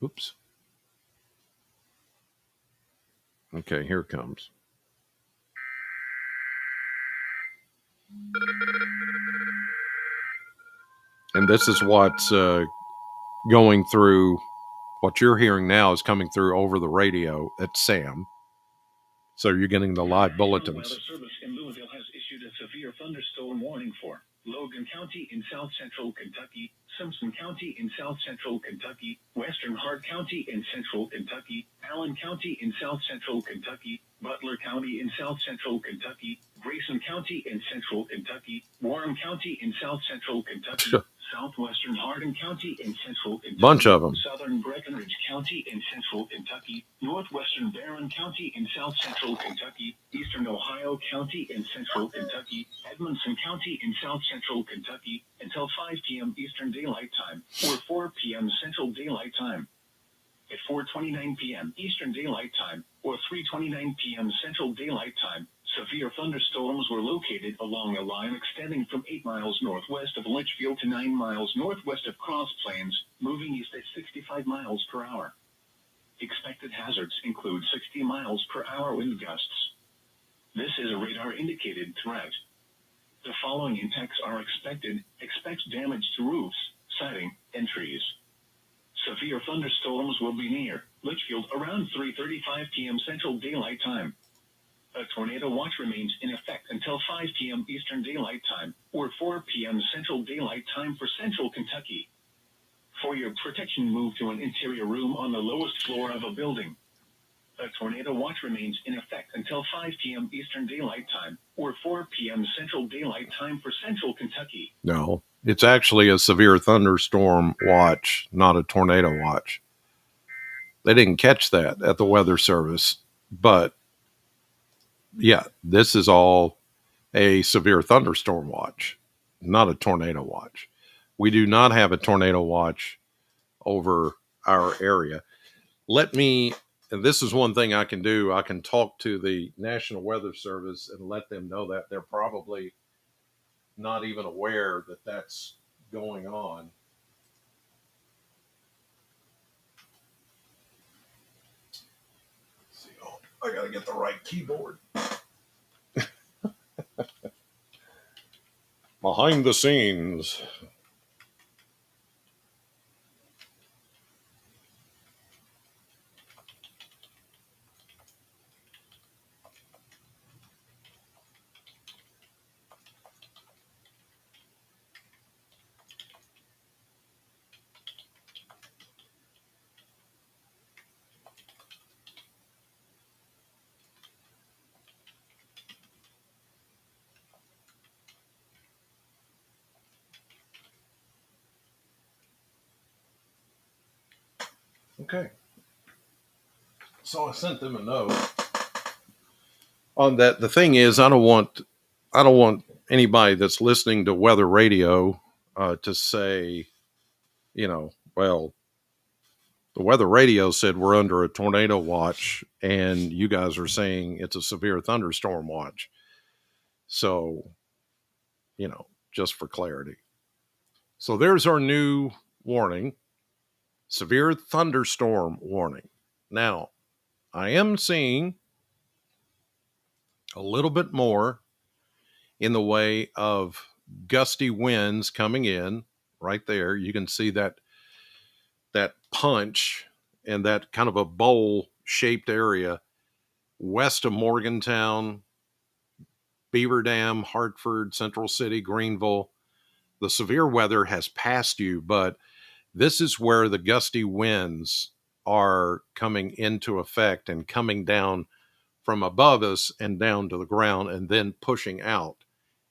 S1: Oops. Okay, here it comes. And this is what's going through. What you're hearing now is coming through over the radio at Sam. So you're getting the live bulletins.
S2: The Weather Service in Louisville has issued a severe thunderstorm warning for Logan County in south central Kentucky, Simpson County in south central Kentucky, Western Hart County in central Kentucky, Allen County in south central Kentucky, Butler County in south central Kentucky, Grayson County in central Kentucky, Warren County in south central Kentucky, southwestern Hardin County in central Kentucky,
S1: bunch of them,
S2: southern Breckenridge County in central Kentucky, northwestern Barron County in south central Kentucky, eastern Ohio County in central Kentucky, Edmonson County in south central Kentucky, until 5 p.m. Eastern Daylight Time, or 4 p.m. Central Daylight Time. At 4:29 p.m. Eastern Daylight Time, or 3:29 p.m. Central Daylight Time, severe thunderstorms were located along a line extending from 8 miles northwest of Litchfield to 9 miles northwest of Cross Plains, moving east at 65 miles per hour. Expected hazards include 60 miles per hour wind gusts. This is a radar-indicated threat. The following impacts are expected. Expect damage to roofs, siding, and trees. Severe thunderstorms will be near Litchfield around 3:35 p.m. Central Daylight Time. A tornado watch remains in effect until 5 p.m. Eastern Daylight Time, or 4 p.m. Central Daylight Time for Central Kentucky. For your protection, move to an interior room on the lowest floor of a building. A tornado watch remains in effect until 5 p.m. Eastern Daylight Time, or 4 p.m. Central Daylight Time for Central Kentucky.
S1: No, it's actually a severe thunderstorm watch, not a tornado watch. They didn't catch that at the Weather Service, but yeah, this is all a severe thunderstorm watch, not a tornado watch. We do not have a tornado watch over our area. And this is one thing I can do. I can talk to the National Weather Service and let them know that they're probably not even aware that that's going on. Let's see, I got to get the right keyboard. Behind the scenes. Okay. So I sent them a note on that. The thing is, I don't want anybody that's listening to weather radio to say, well, the weather radio said we're under a tornado watch, and you guys are saying it's a severe thunderstorm watch. So, just for clarity. So there's our new warning, severe thunderstorm warning. Now, I am seeing a little bit more in the way of gusty winds coming in right there. You can see that punch and that kind of a bowl shaped area west of Morgantown, Beaver Dam, Hartford, Central City, Greenville. The severe weather has passed you, but this is where the gusty winds are coming into effect and coming down from above us and down to the ground and then pushing out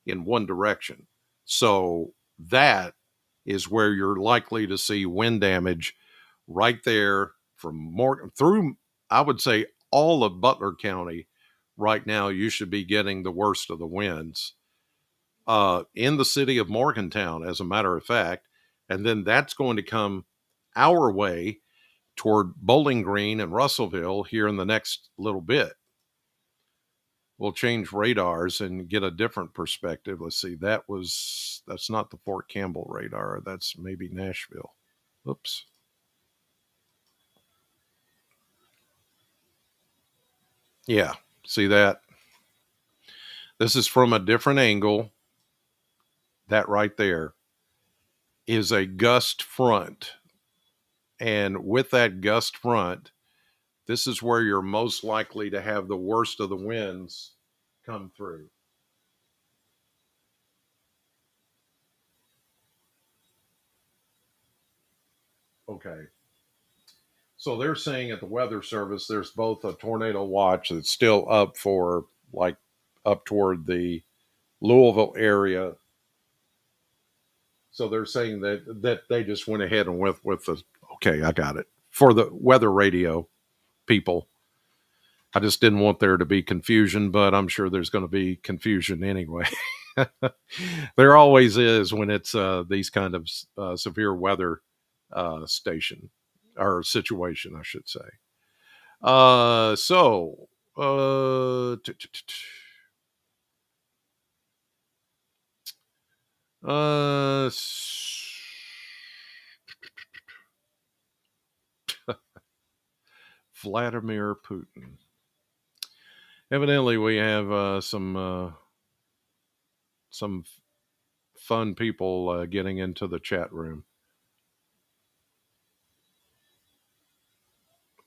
S1: in one direction. So that is where you're likely to see wind damage right there through, I would say, all of Butler County. Right now, you should be getting the worst of the winds in the city of Morgantown, as a matter of fact. And then that's going to come our way toward Bowling Green and Russellville here in the next little bit. We'll change radars and get a different perspective. Let's see. That's not the Fort Campbell radar. That's maybe Nashville. Oops. Yeah. See that? This is from a different angle. that right there is a gust front. And with that gust front, this is where you're most likely to have the worst of the winds come through. Okay. So they're saying at the Weather Service, there's both a tornado watch that's still up for like up toward the Louisville area. So they're saying that they just went ahead and went with the, okay, I got it. For the weather radio people, I just didn't want there to be confusion, but I'm sure there's going to be confusion anyway. There always is when it's these kind of severe weather station or situation, I should say. So, uh, Vladimir Putin. Evidently, we have some fun people getting into the chat room.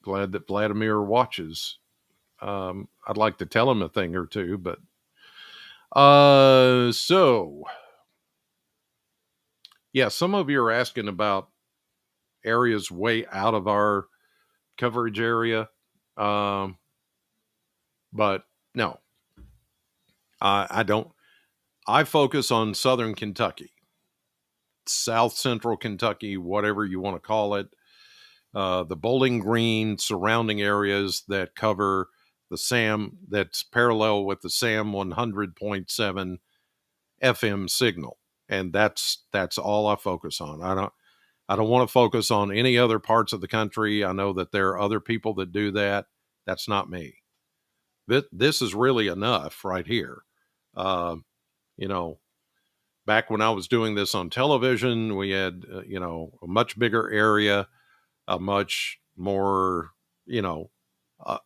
S1: Glad that Vladimir watches. I'd like to tell him a thing or two, but so yeah, some of you are asking about areas way out of our coverage area, but no, I don't. I focus on southern Kentucky, south central Kentucky, whatever you want to call it. The Bowling Green surrounding areas that cover the SAM, that's parallel with the SAM 100.7 FM signal, and that's all I focus on. I don't want to focus on any other parts of the country. I know that there are other people that do that. That's not me. This is really enough right here. Uh, you know, back when I was doing this on television, we had a much bigger area, a much more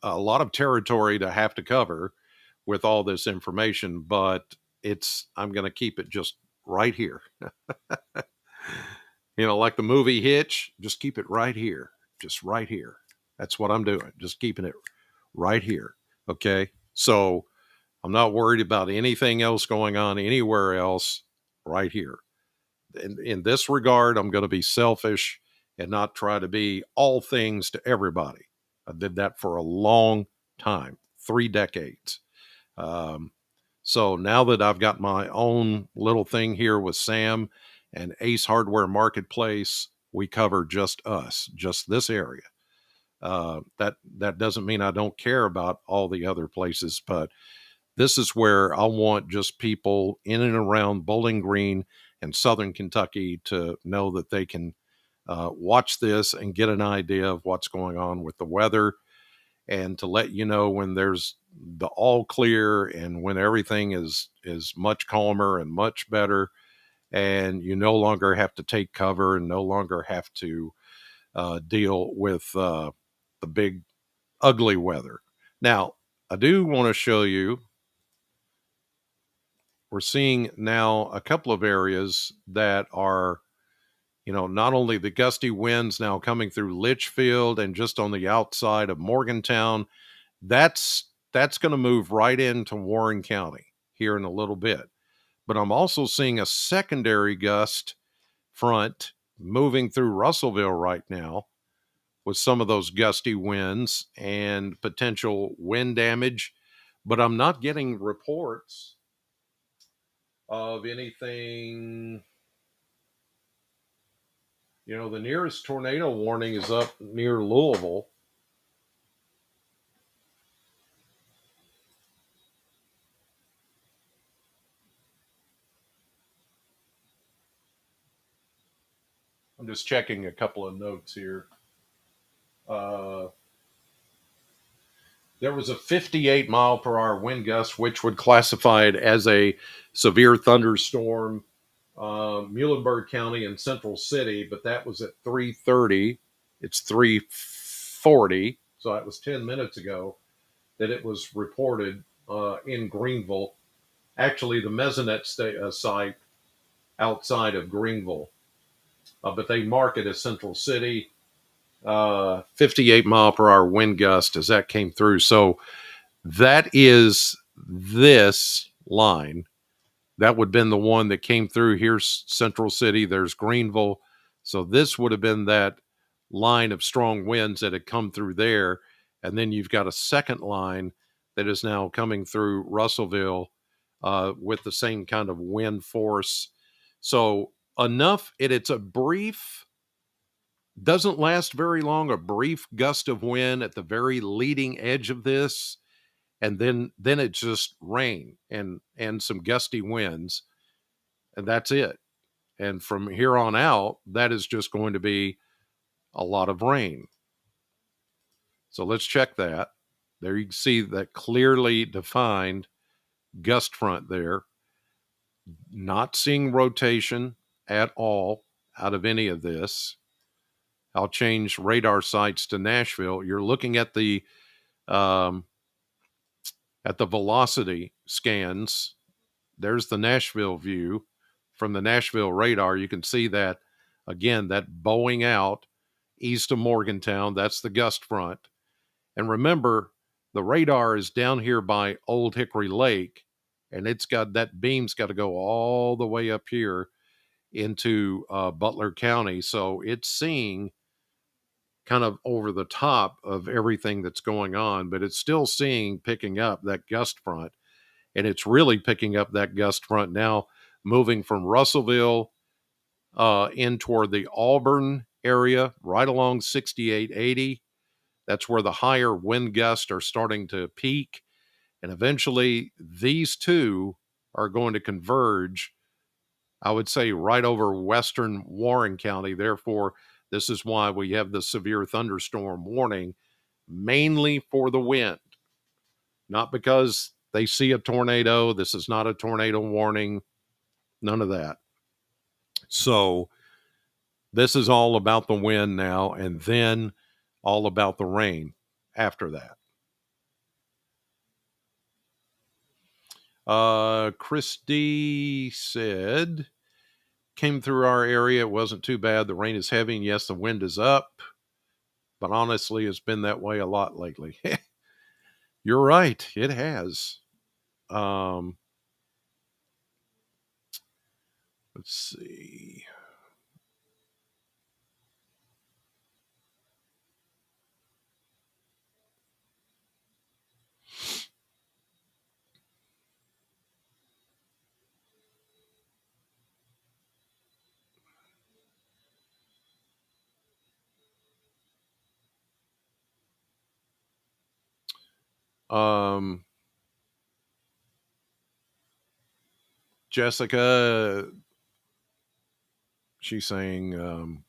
S1: a lot of territory to have to cover with all this information. But I'm going to keep it just right here. Like the movie Hitch, just keep it right here, just right here. That's what I'm doing, just keeping it right here. Okay. So I'm not worried about anything else going on anywhere else, right here. In this regard, I'm going to be selfish and not try to be all things to everybody. I did that for a long time, 3 decades. Um, so now that I've got my own little thing here with Sam and Ace Hardware Marketplace, we cover just us, just this area. That doesn't mean I don't care about all the other places, but this is where I want just people in and around Bowling Green and Southern Kentucky to know that they can watch this and get an idea of what's going on with the weather, and to let you know when there's the all clear and when everything is much calmer and much better, and you no longer have to take cover and no longer have to deal with the big ugly weather. Now, I do want to show you, we're seeing now a couple of areas that are, not only the gusty winds now coming through Litchfield and just on the outside of Morgantown, that's going to move right into Warren County here in a little bit. But I'm also seeing a secondary gust front moving through Russellville right now with some of those gusty winds and potential wind damage. But I'm not getting reports of anything. The nearest tornado warning is up near Louisville. I'm just checking a couple of notes here. There was a 58 mile per hour wind gust, which would classify it as a severe thunderstorm, Muhlenberg County and Central City, but that was at 3:30. It's 3:40, so that was 10 minutes ago that it was reported in Greenville. Actually, the Mesonet site outside of Greenville. But they mark it as Central City. 58 mile per hour wind gust as that came through. So that is this line. That would have been the one that came through. Here's Central City. There's Greenville. So this would have been that line of strong winds that had come through there. And then you've got a second line that is now coming through Russellville with the same kind of wind force. So enough, it's a brief, doesn't last very long, a brief gust of wind at the very leading edge of this. And then it's just rain and some gusty winds. And that's it. And from here on out, that is just going to be a lot of rain. So let's check that. There you can see that clearly defined gust front there. Not seeing rotation at all out of any of this. I'll change radar sites to Nashville. You're looking at the velocity scans. There's the Nashville view. From the Nashville radar, you can see that, again, that bowing out east of Morgantown. That's the gust front. And remember, the radar is down here by Old Hickory Lake, and it's got that beam's got to go all the way up here into Butler County. So it's seeing kind of over the top of everything that's going on, but it's still picking up that gust front. And it's really picking up that gust front now, moving from Russellville in toward the Auburn area, right along 6880. That's where the higher wind gusts are starting to peak. And eventually, these two are going to converge, I would say, right over western Warren County. Therefore, this is why we have the severe thunderstorm warning, mainly for the wind, not because they see a tornado. This is not a tornado warning, none of that. So this is all about the wind now, and then all about the rain after that. Christy said, came through our area. It wasn't too bad. The rain is heavy, and yes, the wind is up. But honestly, it's been that way a lot lately. You're right. It has. Let's see. Jessica, she's saying,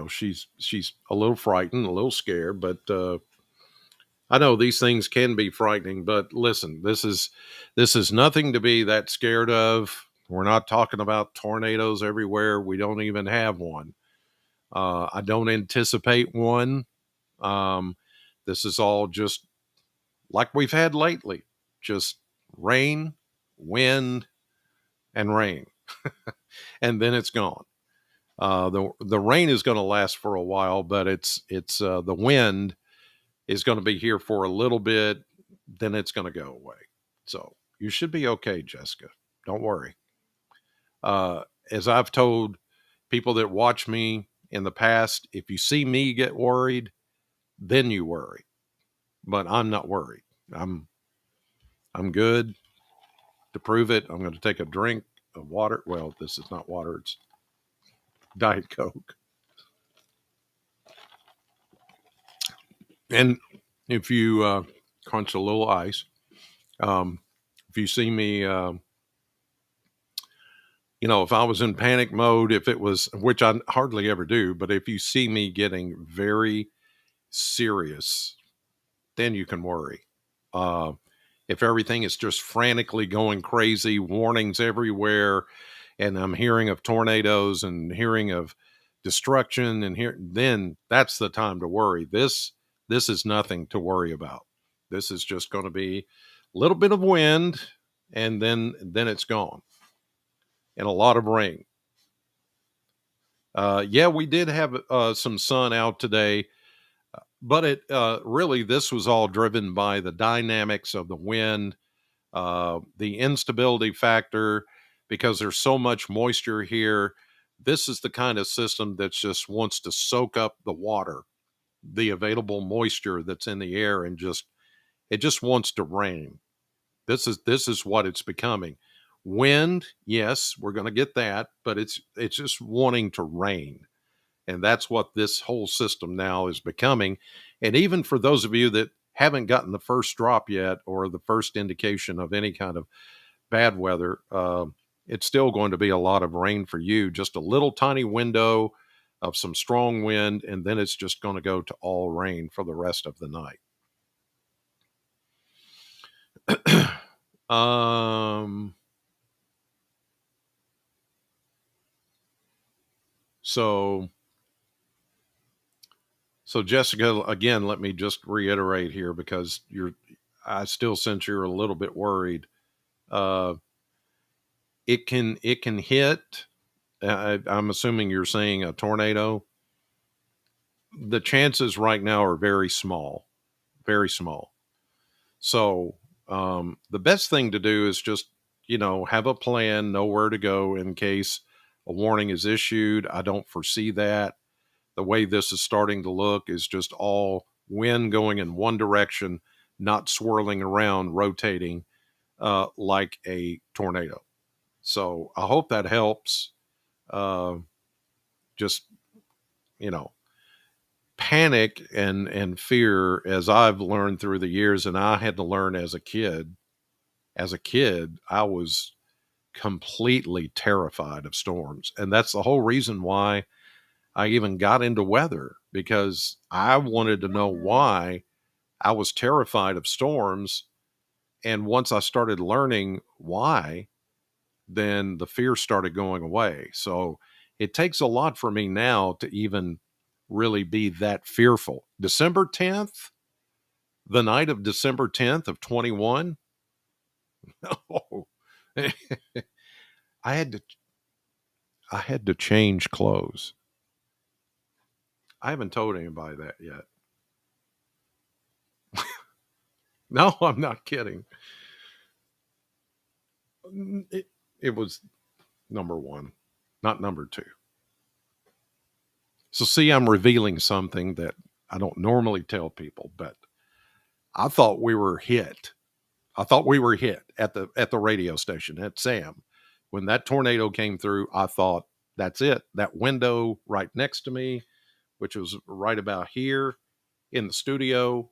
S1: she's a little frightened, a little scared, but I know these things can be frightening. But listen, this is nothing to be that scared of. We're not talking about tornadoes everywhere. We don't even have one. I don't anticipate one. This is all just like we've had lately, just rain, wind, and rain. And then it's gone. The rain is going to last for a while, but it's the wind is going to be here for a little bit, then it's going to go away. So you should be okay, Jessica. Don't worry. As I've told people that watch me in the past, if you see me get worried, then you worry. But I'm not worried. I'm good. To prove it, I'm going to take a drink of water. Well, this is not water. It's Diet Coke. And if you crunch a little ice, if you see me, if I was in panic mode, if it was, which I hardly ever do, but if you see me getting very serious, then you can worry. If everything is just frantically going crazy, warnings everywhere, and I'm hearing of tornadoes and hearing of destruction, then that's the time to worry. This is nothing to worry about. This is just going to be a little bit of wind, and then it's gone, and a lot of rain. Yeah, we did have some sun out today, but it really, this was all driven by the dynamics of the wind, the instability factor, because there's so much moisture here. This is the kind of system that just wants to soak up the water, the available moisture that's in the air, and just it just wants to rain. This is what it's becoming. Wind, yes, we're going to get that, but it's just wanting to rain. And that's what this whole system now is becoming. And even for those of you that haven't gotten the first drop yet or the first indication of any kind of bad weather, it's still going to be a lot of rain for you. Just a little tiny window of some strong wind, and then it's just going to go to all rain for the rest of the night. So Jessica, again, let me just reiterate here because I still sense you're a little bit worried. Uh, it can hit. I'm assuming you're saying a tornado. The chances right now are very small, very small. So the best thing to do is just have a plan, know where to go in case a warning is issued. I don't foresee that. The way this is starting to look is just all wind going in one direction, not swirling around, rotating like a tornado. So I hope that helps. Just, you know, panic and fear, as I've learned through the years, and I had to learn as a kid. As a kid, I was completely terrified of storms. And that's the whole reason why I even got into weather, because I wanted to know why I was terrified of storms. And once I started learning why, then the fear started going away. So it takes a lot for me now to even really be that fearful. December 10th, the night of December 10th of 21, oh, I had to I had to change clothes. I haven't told anybody that yet. No, I'm not kidding. It, it was number one, not number two. So, see, I'm revealing something that I don't normally tell people, but I thought we were hit. I thought we were hit at the radio station at Sam. When that tornado came through, I thought that's it. That window right next to me, which was right about here in the studio,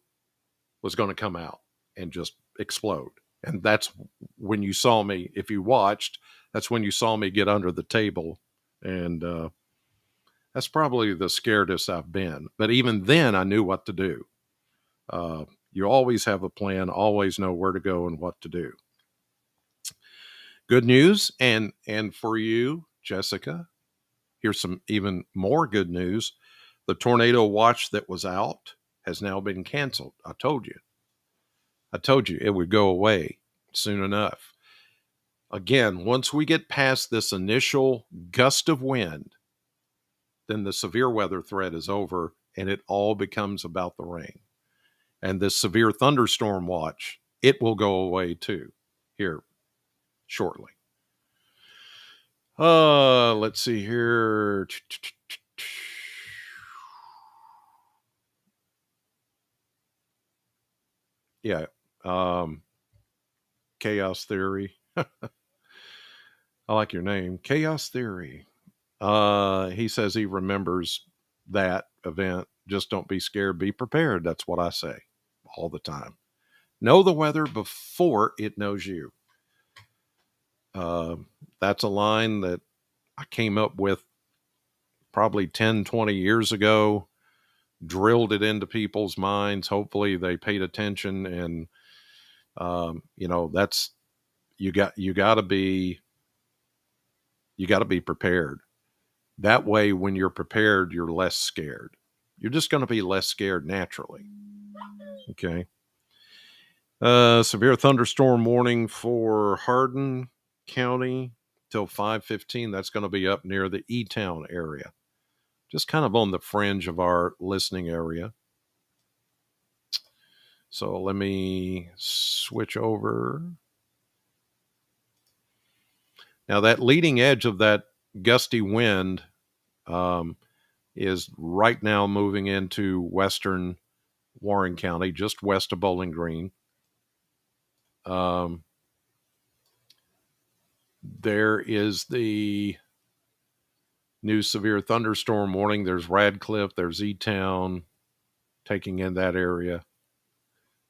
S1: was going to come out and just explode. And that's when you saw me, if you watched, that's when you saw me get under the table. And that's probably the scaredest I've been. But even then, I knew what to do. You always have a plan, always know where to go and what to do. Good news, and for you, Jessica, here's some even more good news. The tornado watch that was out has now been canceled. I told you it would go away soon enough. Again, once we get past this initial gust of wind, then the severe weather threat is over and it all becomes about the rain. And this severe thunderstorm watch, it will go away too here shortly. Let's see here. Yeah. Chaos Theory. I like your name. Chaos Theory. He says he remembers that event. Just don't be scared. Be prepared. That's what I say all the time. Know the weather before it knows you. That's a line that I came up with probably 10, 20 years ago, drilled it into people's minds. Hopefully they paid attention. And, that's, you got to be prepared. That way, when you're prepared, you're less scared. You're just going to be less scared naturally. Okay. Severe thunderstorm warning for Hardin County till 5:15. That's going to be up near the E-Town area. just kind of on the fringe of our listening area. So let me switch over. Now, that leading edge of that gusty wind is right now moving into western Warren County, just west of Bowling Green. There is the new severe thunderstorm warning. There's Radcliffe, there's E-Town taking in that area.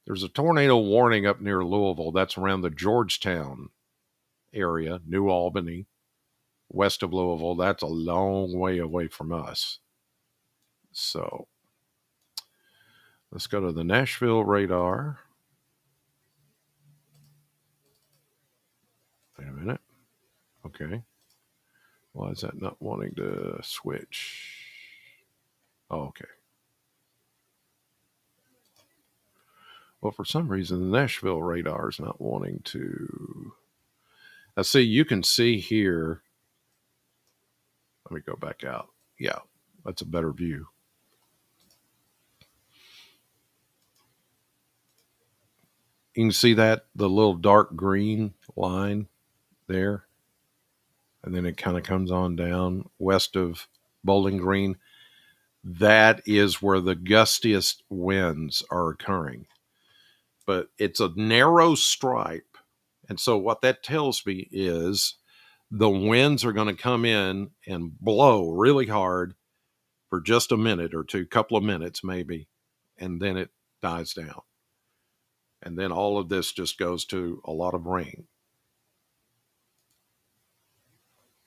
S1: There's a tornado warning up near Louisville. That's around the Georgetown area, New Albany, west of Louisville. That's a long way away from us. So let's go to the Nashville radar. Wait a minute. Okay. Why is that not wanting to switch? Oh, okay. Well, for some reason, the Nashville radar is not wanting to. Now, see, you can see here. Let me go back out. Yeah, that's a better view. You can see that, the little dark green line there. And then it kind of comes on down west of Bowling Green. That is where the gustiest winds are occurring. But it's a narrow stripe. And so what that tells me is the winds are going to come in and blow really hard for just a minute or two, couple of minutes maybe, and then it dies down. And then all of this just goes to a lot of rain.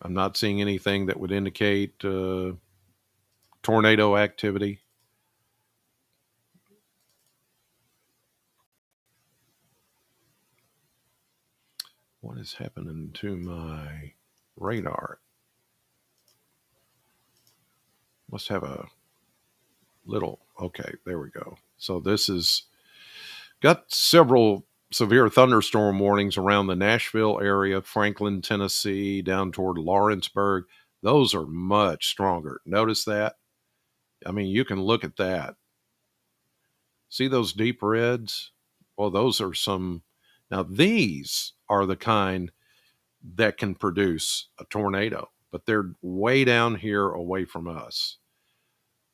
S1: I'm not seeing anything that would indicate tornado activity. What is happening to my radar? Must have a little. Okay, there we go. So this is got several severe thunderstorm warnings around the Nashville area, Franklin, Tennessee, down toward Lawrenceburg. Those are much stronger. Notice that? I mean, you can look at that. See those deep reds? Well, those are some. Now, these are the kind that can produce a tornado, but they're way down here away from us.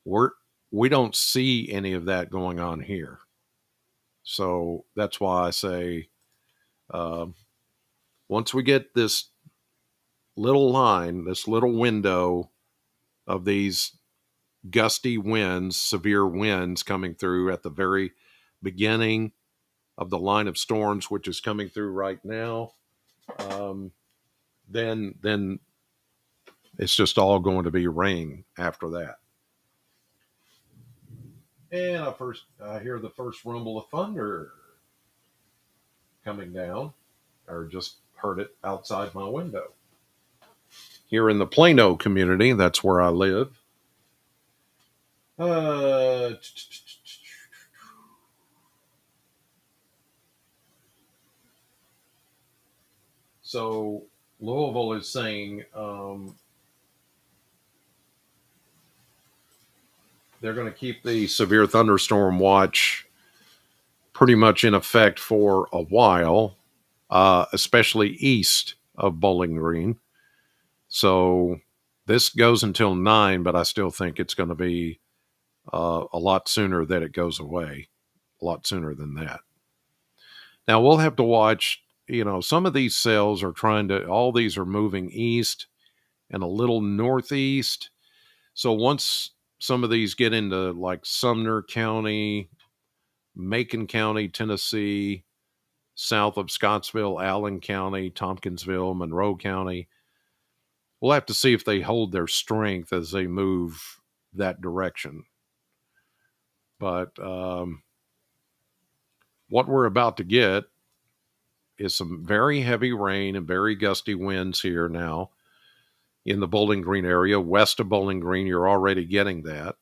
S1: We don't see any of that going on here. So that's why I say once we get this little line, this little window of these gusty winds, severe winds coming through at the very beginning of the line of storms, which is coming through right now, then it's just all going to be rain after that. And I hear the first rumble of thunder coming down, or just heard it outside my window. Here in the Plano community, that's where I live. So Louisville is saying they're going to keep the severe thunderstorm watch pretty much in effect for a while, especially east of Bowling Green. So this goes until 9, but I still think it's going to be a lot sooner that it goes away, a lot sooner than that. Now we'll have to watch, some of these cells are all these are moving east and a little northeast. So once some of these get into like Sumner County, Macon County, Tennessee, south of Scottsville, Allen County, Tompkinsville, Monroe County, we'll have to see if they hold their strength as they move that direction. But what we're about to get is some very heavy rain and very gusty winds here now in the Bowling Green area. West of Bowling Green, you're already getting that.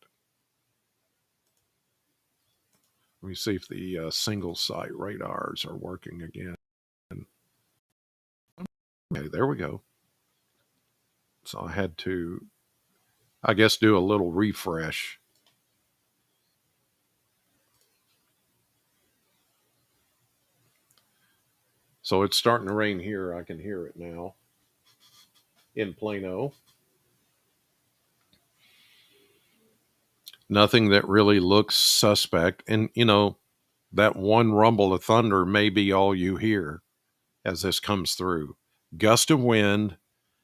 S1: Let me see if the single site radars are working again. Okay, there we go. So I had to I guess do a little refresh. So it's starting to rain here. I can hear it now in Plano. Nothing that really looks suspect. And, that one rumble of thunder may be all you hear as this comes through. Gust of wind,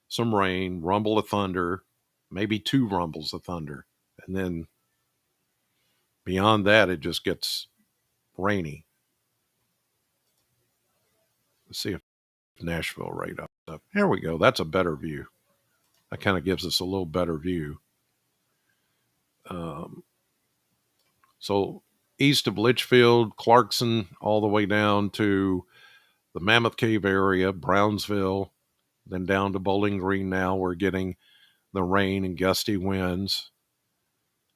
S1: some rain, rumble of thunder, maybe two rumbles of thunder. And then beyond that, it just gets rainy. Let's see if Nashville right up. Here we go. That's a better view. That kind of gives us a little better view. So east of Litchfield, Clarkson, all the way down to the Mammoth Cave area, Brownsville, then down to Bowling Green. Now we're getting the rain and gusty winds.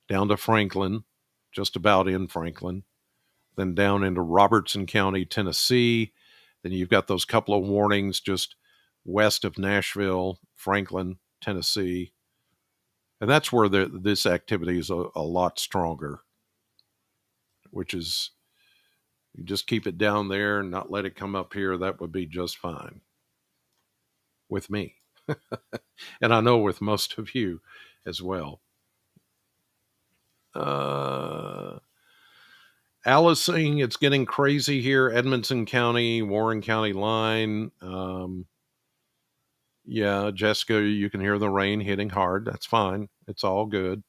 S1: Down to Franklin, just about in Franklin, then down into Robertson County, Tennessee. Then you've got those couple of warnings just west of Nashville, Franklin, Tennessee. And that's where this activity is a lot stronger, which is you just keep it down there and not let it come up here. That would be just fine with me. And I know with most of you as well. Alice saying it's getting crazy here, Edmonson County, Warren County line. Yeah, Jessica, you can hear the rain hitting hard. That's fine. It's all good.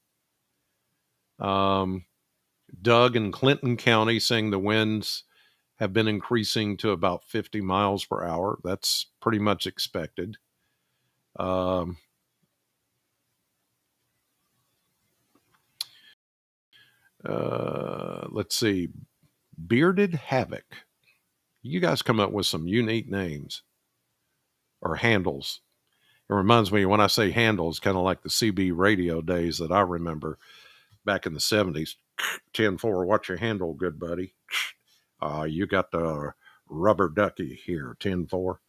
S1: Doug in Clinton County saying the winds have been increasing to about 50 miles per hour. That's pretty much expected. Let's see. Bearded Havoc. You guys come up with some unique names or handles. It reminds me when I say handles, kind of like the CB radio days that I remember back in the 70s. 10-4, what's your handle, good buddy? You got the rubber ducky here, 10-4.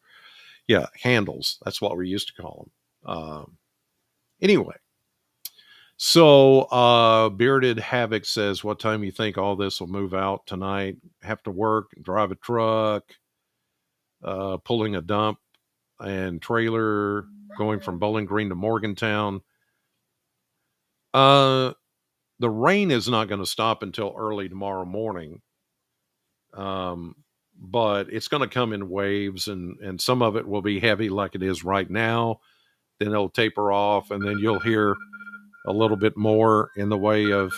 S1: Yeah, handles. That's what we used to call them. Anyway, so Bearded Havoc says, what time you think all this will move out tonight? Have to work, drive a truck, pulling a dump and trailer, going from Bowling Green to Morgantown. The rain is not going to stop until early tomorrow morning. But it's going to come in waves, and some of it will be heavy like it is right now. Then it'll taper off, and then you'll hear a little bit more in the way of,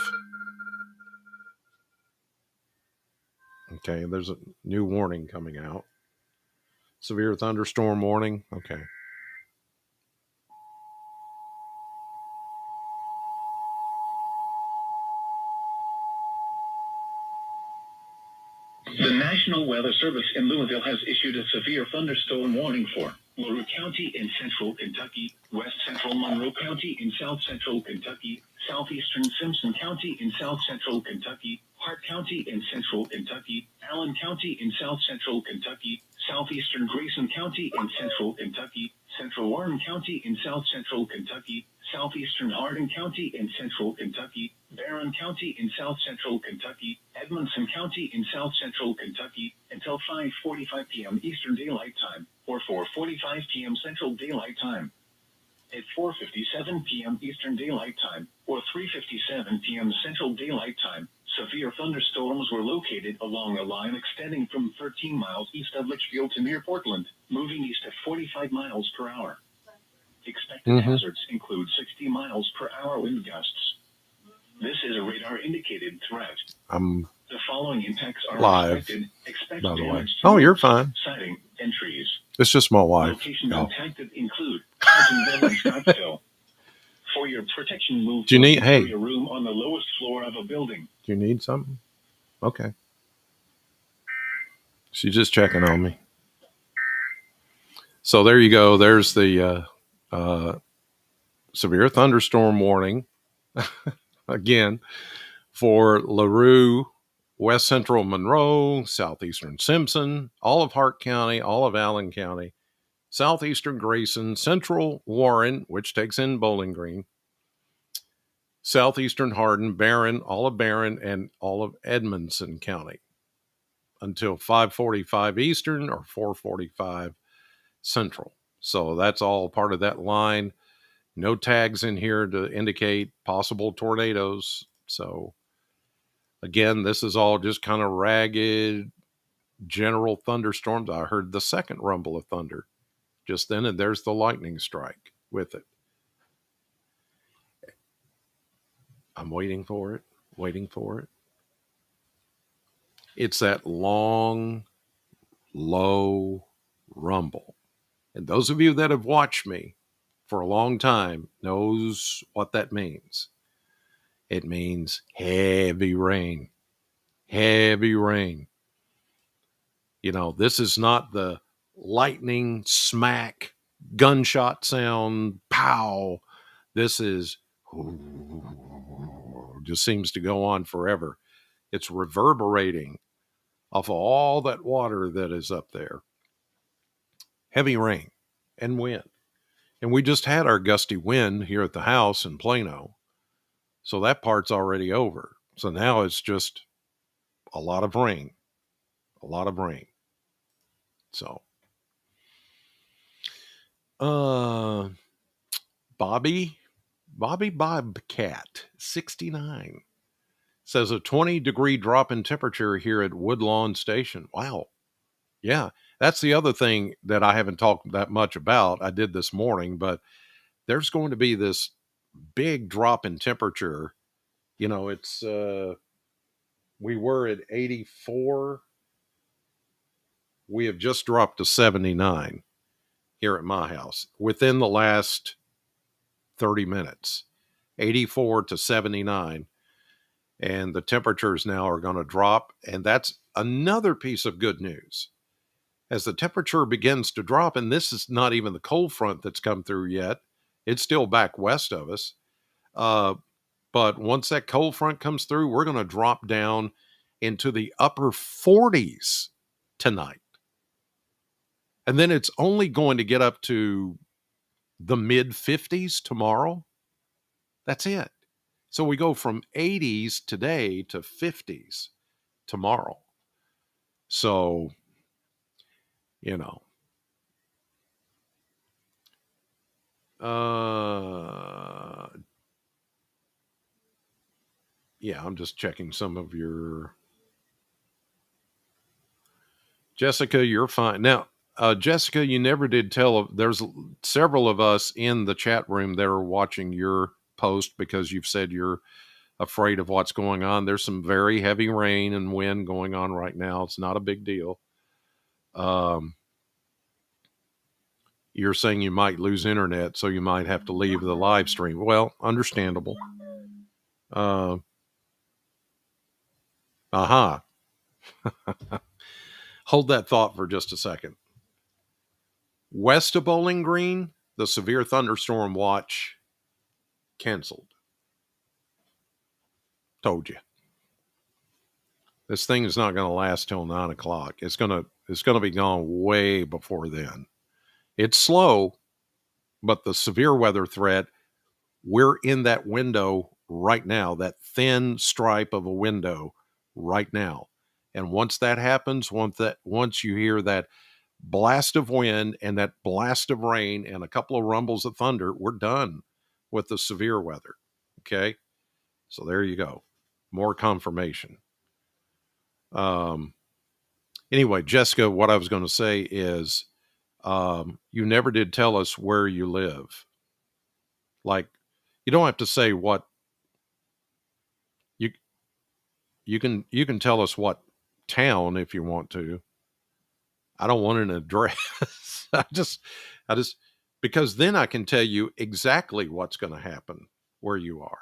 S1: okay, there's a new warning coming out. Severe thunderstorm warning. Okay.
S2: The National Weather Service in Louisville has issued a severe thunderstorm warning for LaRue County in central Kentucky, west central Monroe County in south central Kentucky, southeastern Simpson County in south central Kentucky, Hart County in central Kentucky, Allen County in south central Kentucky, southeastern Grayson County in central Kentucky, central Warren County in south central Kentucky, southeastern Hardin County in central Kentucky, Barron County in south central Kentucky, Edmonson County in south central Kentucky, until 5:45 p.m. Eastern Daylight Time, or 4:45 p.m. Central Daylight Time. At 4:57 p.m. Eastern Daylight Time, or 3:57 p.m. Central Daylight Time, severe thunderstorms were located along a line extending from 13 miles east of Litchfield to near Portland, moving east at 45 miles per hour. Expected hazards include 60 miles per hour wind gusts. This is a radar-indicated threat. The following impacts are
S1: live,
S2: expected. Expect
S1: by the way.
S2: damage to
S1: Oh, you're
S2: roofs,
S1: fine.
S2: siding, and trees.
S1: It's just my wife.
S2: Locations impacted include Pleasantville and Scottsville. For your protection, move
S1: Do you need?
S2: to
S1: Hey,
S2: a room on the lowest floor of a building.
S1: do you need something? Okay. She's just checking on me. So there you go. There's the severe thunderstorm warning again for LaRue, west central Monroe, southeastern Simpson, all of Hart County, all of Allen County, southeastern Grayson, central Warren, which takes in Bowling Green, southeastern Hardin, Barron, all of Barron, and all of Edmonson County until 5:45 Eastern or 4:45 Central. So that's all part of that line. No tags in here to indicate possible tornadoes. So again, this is all just kind of ragged general thunderstorms. I heard the second rumble of thunder just then, and there's the lightning strike with it. I'm waiting for it, waiting for it. It's that long, low rumble. And those of you that have watched me for a long time knows what that means. It means heavy rain. Heavy rain. You know, this is not the lightning smack, gunshot sound, pow. This is just seems to go on forever. It's reverberating off of all that water that is up there. Heavy rain and wind. And we just had our gusty wind here at the house in Plano. So that part's already over. So now it's just a lot of rain. A lot of rain. So Bobby Bobcat 69 says a 20-degree drop in temperature here at Woodlawn Station. Wow. Yeah, that's the other thing that I haven't talked that much about. I did this morning, but there's going to be this big drop in temperature. You know, it's we were at 84. We have just dropped to 79 here at my house within the last 30 minutes. 84 to 79. And the temperatures now are going to drop. And that's another piece of good news. As the temperature begins to drop, and this is not even the cold front that's come through yet, it's still back west of us. But once that cold front comes through, we're going to drop down into the upper 40s tonight. And then it's only going to get up to the mid 50s tomorrow. That's it. So we go from 80s today to 50s tomorrow. So, you know, yeah, I'm just checking some of your. Jessica, you're fine. Now, Jessica, you never did tell. There's several of us in the chat room that are watching your post because you've said you're afraid of what's going on. There's some very heavy rain and wind going on right now. It's not a big deal. You're saying you might lose internet, so you might have to leave the live stream. Well, understandable. Aha. Hold that thought for just a second. West of Bowling Green, the severe thunderstorm watch canceled. Told you. This thing is not going to last till 9 o'clock. It's going to be gone way before then. It's slow, but the severe weather threat, we're in that window right now, that thin stripe of a window right now. And once that happens, once you hear that blast of wind and that blast of rain and a couple of rumbles of thunder, we're done with the severe weather. Okay. So there you go. More confirmation. Anyway, Jessica, what I was going to say is, you never did tell us where you live. Like, you don't have to say what you can tell us what town if you want to. I don't want an address. I just because then I can tell you exactly what's going to happen where you are.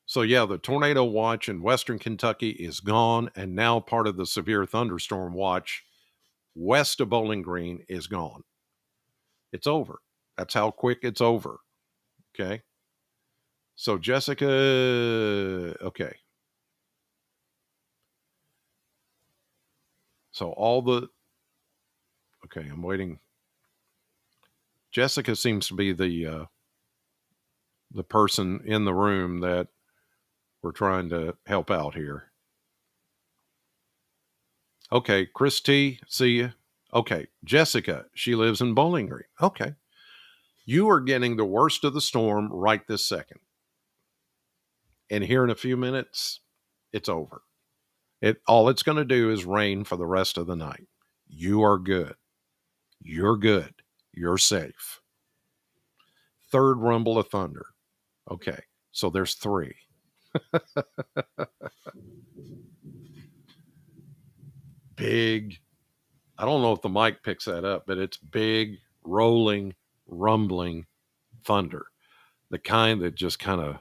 S1: So yeah, the tornado watch in Western Kentucky is gone, and now part of the severe thunderstorm watch west of Bowling Green is gone. It's over. That's how quick it's over. Okay. So Jessica, okay. So okay, I'm waiting. Jessica seems to be the the person in the room that we're trying to help out here. Okay, Christy, see you. Okay, Jessica, she lives in Bowling Green. Okay. You are getting the worst of the storm right this second. And here in a few minutes, it's over. All it's going to do is rain for the rest of the night. You are good. You're good. You're safe. Third rumble of thunder. Okay, so there's 3. Big. I don't know if the mic picks that up, but it's big, rolling, rumbling thunder. The kind that just kind of,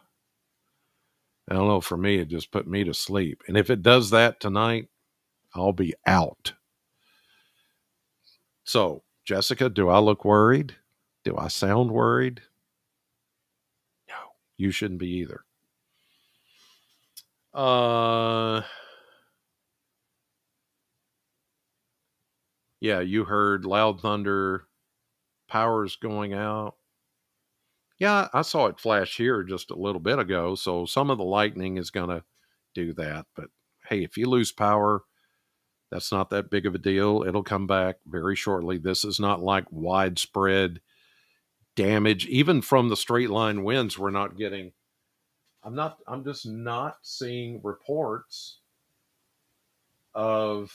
S1: I don't know, for me, it just put me to sleep. And if it does that tonight, I'll be out. So, Jessica, do I look worried? Do I sound worried? No, you shouldn't be either. Yeah, you heard loud thunder, power's going out. Yeah, I saw it flash here just a little bit ago. So some of the lightning is going to do that. But hey, if you lose power, that's not that big of a deal. It'll come back very shortly. This is not like widespread damage. Even from the straight line winds, we're not getting. I'm just not seeing reports of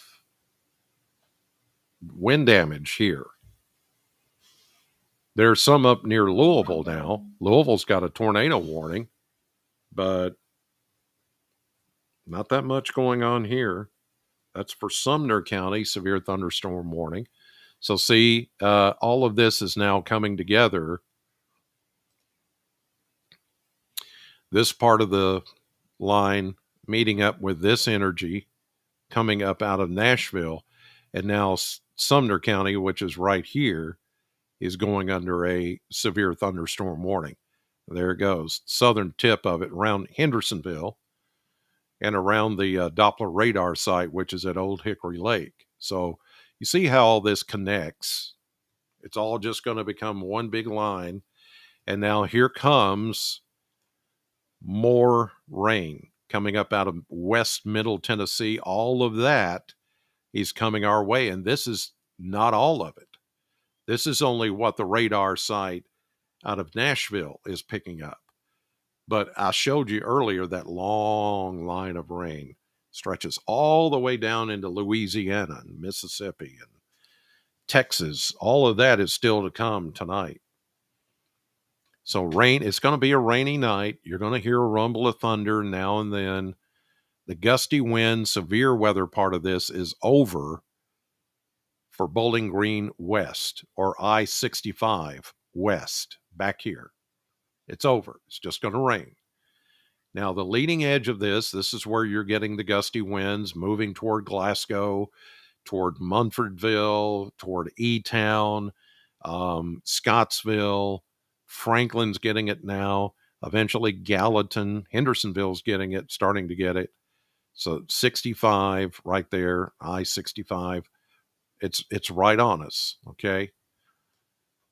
S1: wind damage here. There's some up near Louisville now. Louisville's got a tornado warning, but not that much going on here. That's for Sumner County, severe thunderstorm warning. So see, all of this is now coming together. This part of the line meeting up with this energy coming up out of Nashville. And now Sumner County, which is right here, is going under a severe thunderstorm warning. There it goes. Southern tip of it around Hendersonville and around the Doppler radar site, which is at Old Hickory Lake. So you see how all this connects. It's all just going to become one big line. And now here comes more rain coming up out of west middle Tennessee. All of that is coming our way. And this is not all of it. This is only what the radar site out of Nashville is picking up. But I showed you earlier that long line of rain stretches all the way down into Louisiana and Mississippi and Texas. All of that is still to come tonight. So rain, it's going to be a rainy night. You're going to hear a rumble of thunder now and then. The gusty wind, severe weather part of this is over for Bowling Green West or I-65 West back here. It's over. It's just going to rain. Now, the leading edge of this is where you're getting the gusty winds moving toward Glasgow, toward Munfordville, toward E-Town, Scottsville. Franklin's getting it now. Eventually, Gallatin, Hendersonville's getting it, starting to get it. So 65 right there, I-65. It's right on us, okay?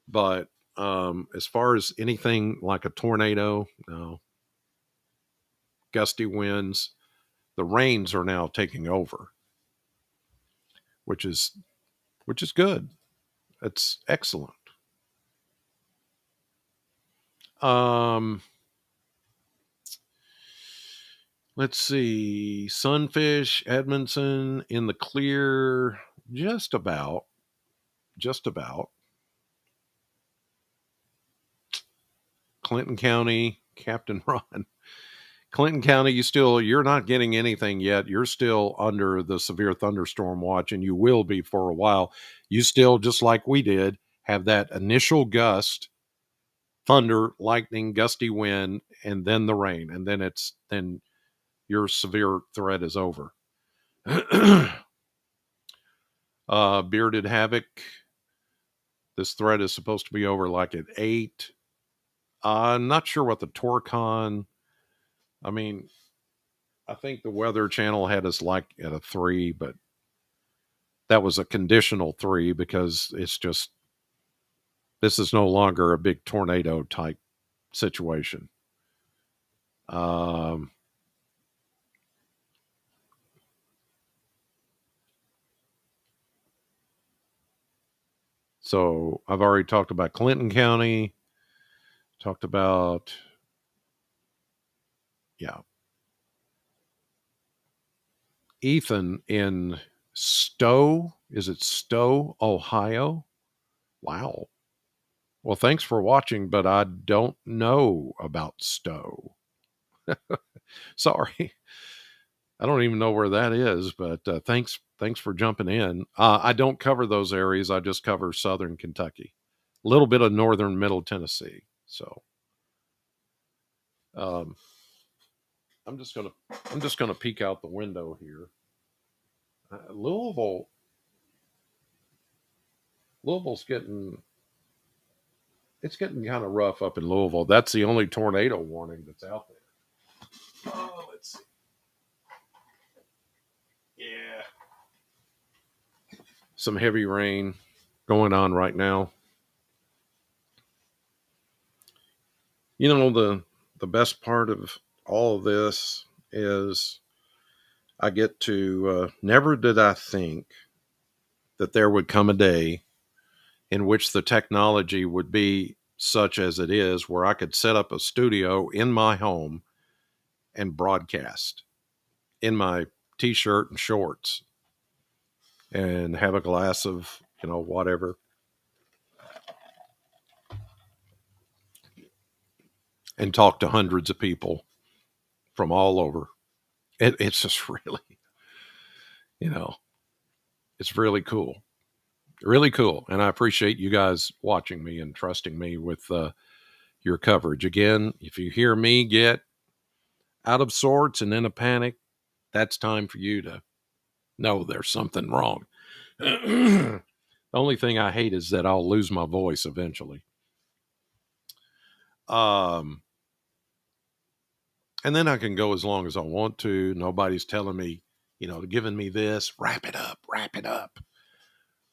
S1: But as far as anything like a tornado, no. Gusty winds, the rains are now taking over, which is good. It's excellent. Let's see. Sunfish, Edmondson in the clear, just about. Clinton County, Captain Ron. Clinton County, you're not getting anything yet. You're still under the severe thunderstorm watch, and you will be for a while. You still, just like we did, have that initial gust, thunder, lightning, gusty wind, and then the rain, and then your severe threat is over. Bearded Havoc, this threat is supposed to be over like at 8. I'm not sure what the Torcon. I mean, I think the Weather Channel had us like at a 3, but that was a conditional 3 because this is no longer a big tornado type situation. Um, so I've already talked about Clinton County, talked about, yeah, Ethan in Stowe. Is it Stowe, Ohio? Wow. Well, thanks for watching, but I don't know about Stowe. Sorry. I don't even know where that is, but thanks for jumping in. I don't cover those areas. I just cover southern Kentucky, a little bit of northern Middle Tennessee. So um, I'm just gonna peek out the window here. Louisville's getting it's getting kind of rough up in Louisville. That's the only tornado warning that's out there. Oh, let's see. Yeah, some heavy rain going on right now. You know, the best part of all of this is I get to never did I think that there would come a day in which the technology would be such as it is, where I could set up a studio in my home and broadcast in my t-shirt and shorts and have a glass of, whatever, and talk to hundreds of people from all over. It's just really, you know, it's really cool. Really cool. And I appreciate you guys watching me and trusting me with your coverage. Again, if you hear me get out of sorts and in a panic, that's time for you to know there's something wrong. The only thing I hate is that I'll lose my voice eventually. And then I can go as long as I want to. Nobody's telling me, giving me this, wrap it up, wrap it up.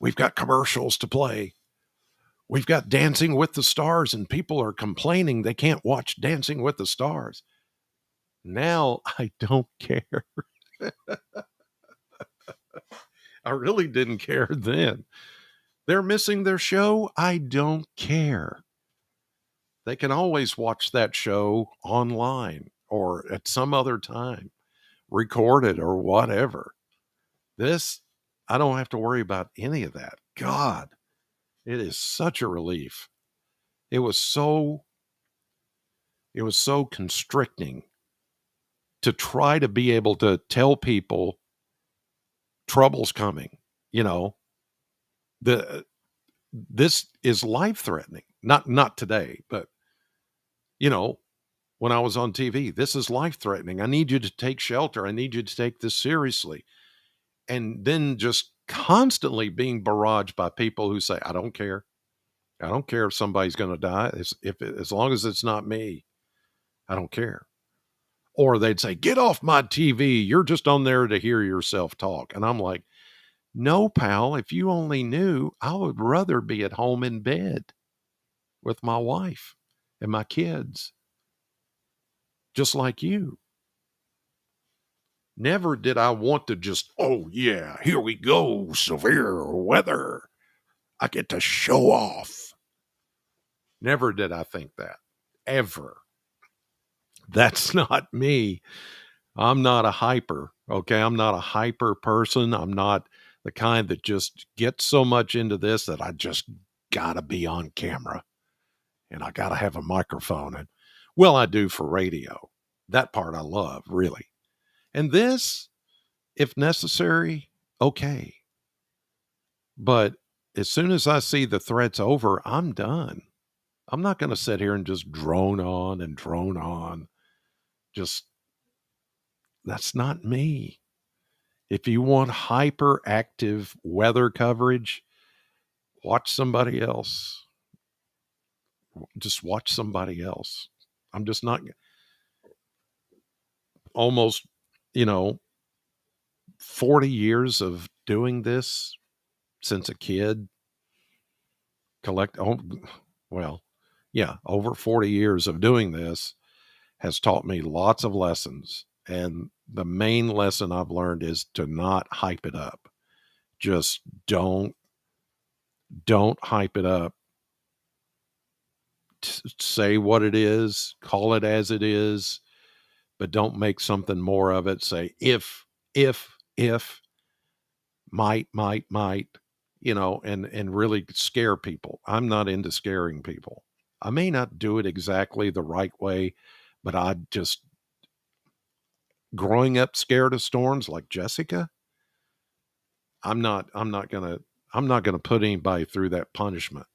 S1: We've got commercials to play. We've got Dancing with the Stars, and people are complaining they can't watch Dancing with the Stars. Now I don't care. I really didn't care then. They're missing their show. I don't care. They can always watch that show online or at some other time, record it or whatever. This, I don't have to worry about any of that. God, it is such a relief. It was so constricting to try to be able to tell people trouble's coming. You know, the this is life threatening. Not today, but when I was on TV, this is life threatening. I need you to take shelter. I need you to take this seriously. And then just constantly being barraged by people who say, I don't care. I don't care if somebody's going to die. As long as it's not me, I don't care. Or they'd say, get off my TV. You're just on there to hear yourself talk. And I'm like, no, pal, if you only knew, I would rather be at home in bed with my wife and my kids, just like you. Never did I want to just, oh, yeah, here we go, severe weather. I get to show off. Never did I think that, ever. That's not me. I'm not a hyper, okay? I'm not a hyper person. I'm not the kind that just gets so much into this that I just gotta be on camera and I gotta have a microphone. And well, I do for radio. That part I love, really. And this, if necessary, okay. But as soon as I see the threat's over, I'm done. I'm not going to sit here and just drone on and drone on. Just, that's not me. If you want hyperactive weather coverage, watch somebody else. Just watch somebody else. I'm just not almost, you know, 40 years of doing this since a kid. Well, yeah, over 40 years of doing this. has taught me lots of lessons. And the main lesson I've learned is to not hype it up. Just don't hype it up. Say what it is, call it as it is, but don't make something more of it. Say if, might, and really scare people. I'm not into scaring people. I may not do it exactly the right way, but I just, growing up scared of storms like Jessica, I'm not gonna put anybody through that punishment.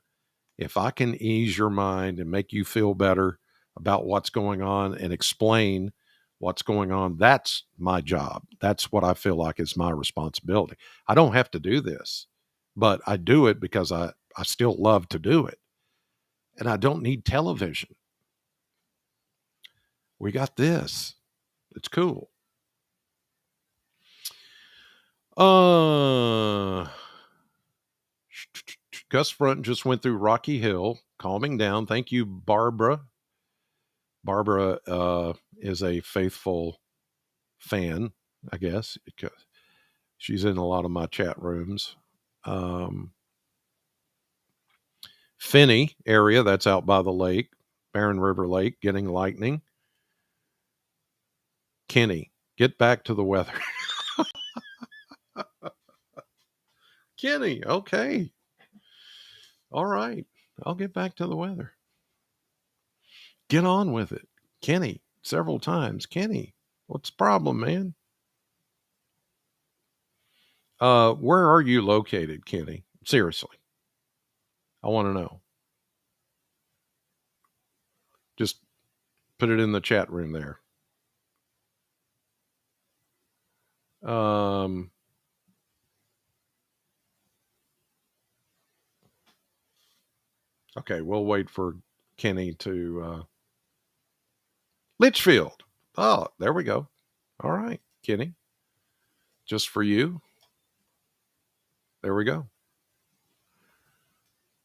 S1: If I can ease your mind and make you feel better about what's going on and explain what's going on, that's my job. That's what I feel like is my responsibility. I don't have to do this, but I do it because I still love to do it. And I don't need television. We got this. It's cool. Gus Front just went through Rocky Hill, calming down. Thank you, Barbara. Barbara is a faithful fan, I guess, because she's in a lot of my chat rooms. Finney area, that's out by the lake, Barren River Lake, getting lightning. Kenny, get back to the weather. Kenny, okay. All right. I'll get back to the weather. Get on with it. Kenny, several times. Kenny, what's the problem, man? Where are you located, Kenny? Seriously. I want to know. Just put it in the chat room there. Okay, we'll wait for Kenny to Litchfield. Oh, there we go. All right, Kenny. Just for you. There we go.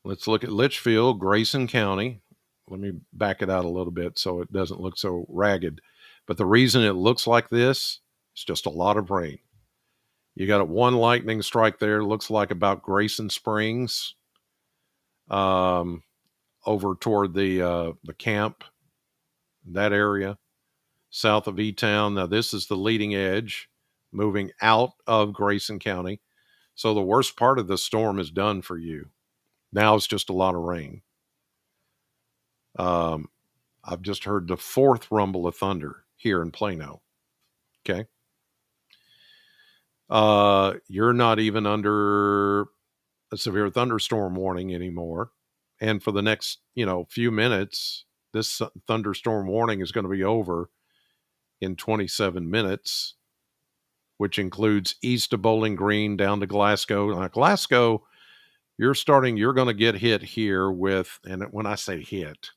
S1: Let's look at Litchfield, Grayson County. Let me back it out a little bit so it doesn't look so ragged. But the reason it looks like this is just a lot of rain. You got one lightning strike there. Looks like about Grayson Springs, over toward the camp, that area, south of E-Town. Now this is the leading edge, moving out of Grayson County. So the worst part of the storm is done for you. Now it's just a lot of rain. I've just heard the fourth rumble of thunder here in Plano. Okay. You're not even under a severe thunderstorm warning anymore. And for the next, few minutes, this thunderstorm warning is going to be over in 27 minutes, which includes east of Bowling Green down to Glasgow. Now, Glasgow, you're going to get hit here with, and when I say hit,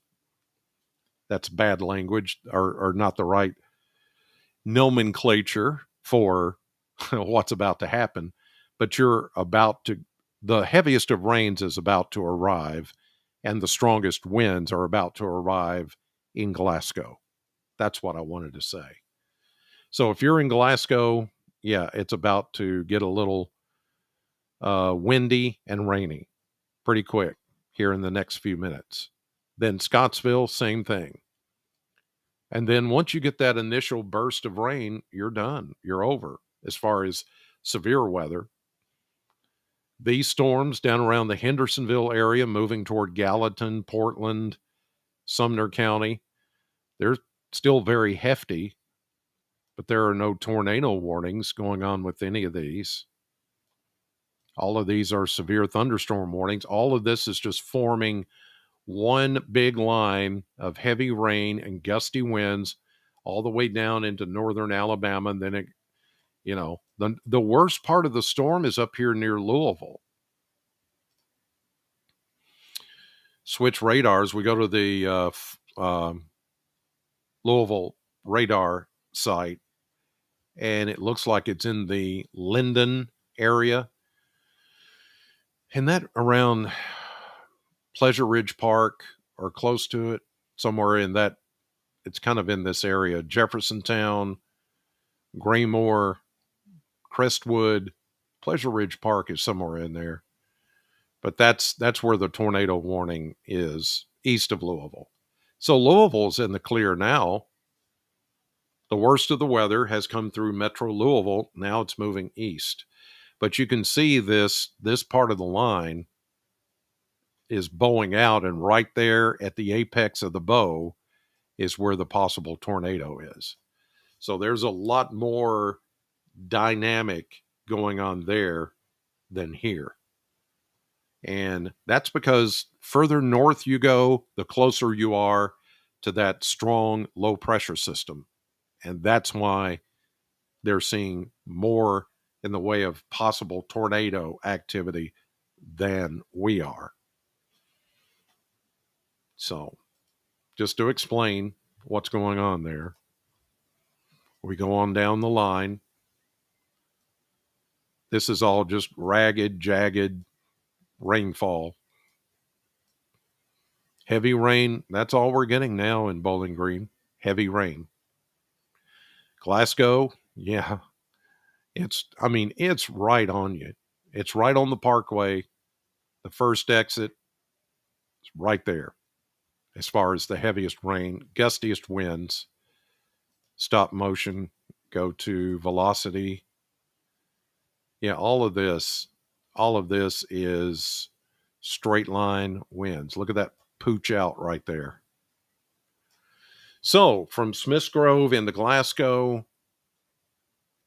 S1: that's bad language or not the right nomenclature for what's about to happen, but the heaviest of rains is about to arrive and the strongest winds are about to arrive in Glasgow. That's what I wanted to say. So if you're in Glasgow, yeah, it's about to get a little windy and rainy pretty quick here in the next few minutes. Then Scottsville, same thing. And then once you get that initial burst of rain, you're done. You're over as far as severe weather. These storms down around the Hendersonville area, moving toward Gallatin, Portland, Sumner County, they're still very hefty, but there are no tornado warnings going on with any of these. All of these are severe thunderstorm warnings. All of this is just forming one big line of heavy rain and gusty winds all the way down into northern Alabama. And then the worst part of the storm is up here near Louisville. Switch radars. We go to the Louisville radar site, and it looks like it's in the Linden area. And that around Pleasure Ridge Park or close to it, somewhere in that it's kind of in this area, Jeffersontown, Graymore, Crestwood, Pleasure Ridge Park is somewhere in there. But that's where the tornado warning is, east of Louisville. So Louisville's in the clear now. The worst of the weather has come through Metro Louisville. Now it's moving east. But you can see this part of the line is bowing out, and right there at the apex of the bow is where the possible tornado is. So there's a lot more dynamic going on there than here. And that's because further north you go, the closer you are to that strong low pressure system. And that's why they're seeing more in the way of possible tornado activity than we are. So, just to explain what's going on there, we go on down the line. This is all just ragged, jagged rainfall. Heavy rain, that's all we're getting now in Bowling Green. Heavy rain. Glasgow, yeah, it's right on you. It's right on the parkway. The first exit is right there. As far as the heaviest rain, gustiest winds, stop motion, go to velocity. Yeah, all of this is straight line winds. Look at that pooch out right there. So from Smiths Grove into Glasgow,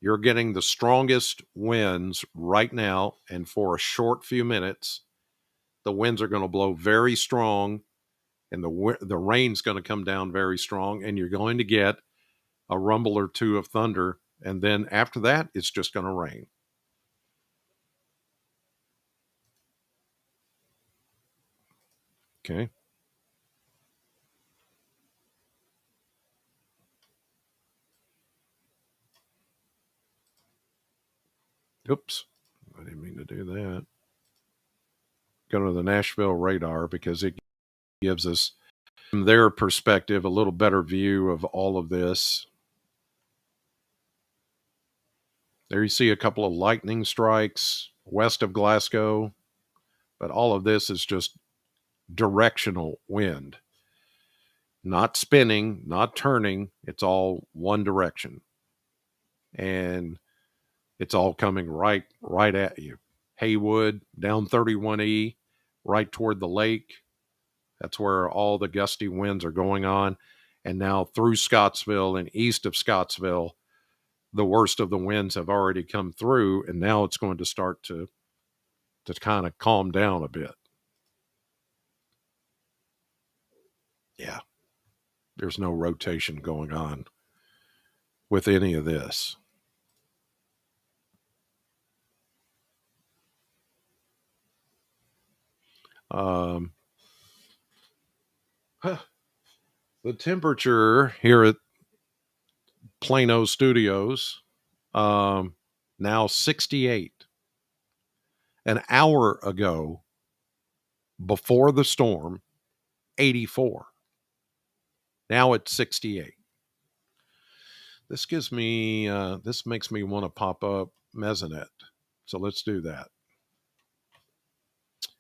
S1: you're getting the strongest winds right now, and for a short few minutes, the winds are going to blow very strong, and the rain's going to come down very strong, and you're going to get a rumble or two of thunder, and then after that, it's just going to rain. Okay. Oops, I didn't mean to do that. Go to the Nashville radar because it gives us, from their perspective, a little better view of all of this. There you see a couple of lightning strikes west of Glasgow, but all of this is just directional wind. Not spinning, not turning, it's all one direction. And it's all coming right at you. Haywood, down 31E, right toward the lake. That's where all the gusty winds are going on. And now through Scottsville and east of Scottsville, the worst of the winds have already come through, and now it's going to start to kind of calm down a bit. Yeah, there's no rotation going on with any of this. The temperature here at Plano Studios, now 68. An hour ago, before the storm, 84. Now it's 68. This gives me, this makes me want to pop up Mesonet. So let's do that.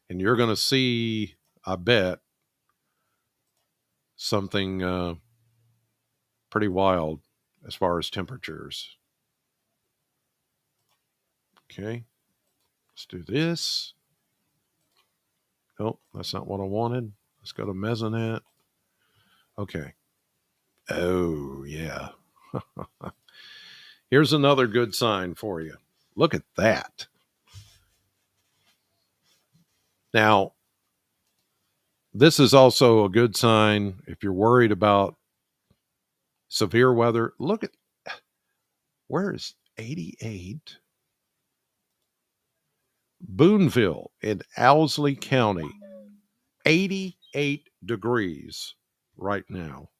S1: And you're going to see, I bet, something pretty wild as far as temperatures. Okay. Let's do this. Oh, that's not what I wanted. Let's go to Mesonet. Okay. Oh, yeah. Here's another good sign for you. Look at that. Now, this is also a good sign if you're worried about severe weather. Look at, where is 88? Boonville in Owsley County, 88 degrees right now.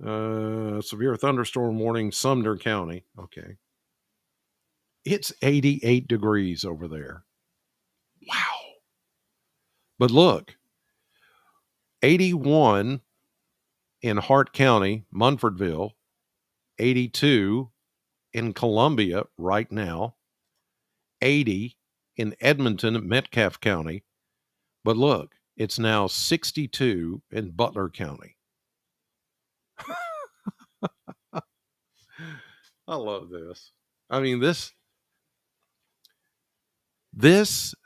S1: Severe thunderstorm warning, Sumner County. Okay. It's 88 degrees over there. Wow. But look, 81 in Hart County, Munfordville, 82 in Columbia right now, 80 in Edmonton, Metcalfe County. But look, it's now 62 in Butler County. I love this. I mean, this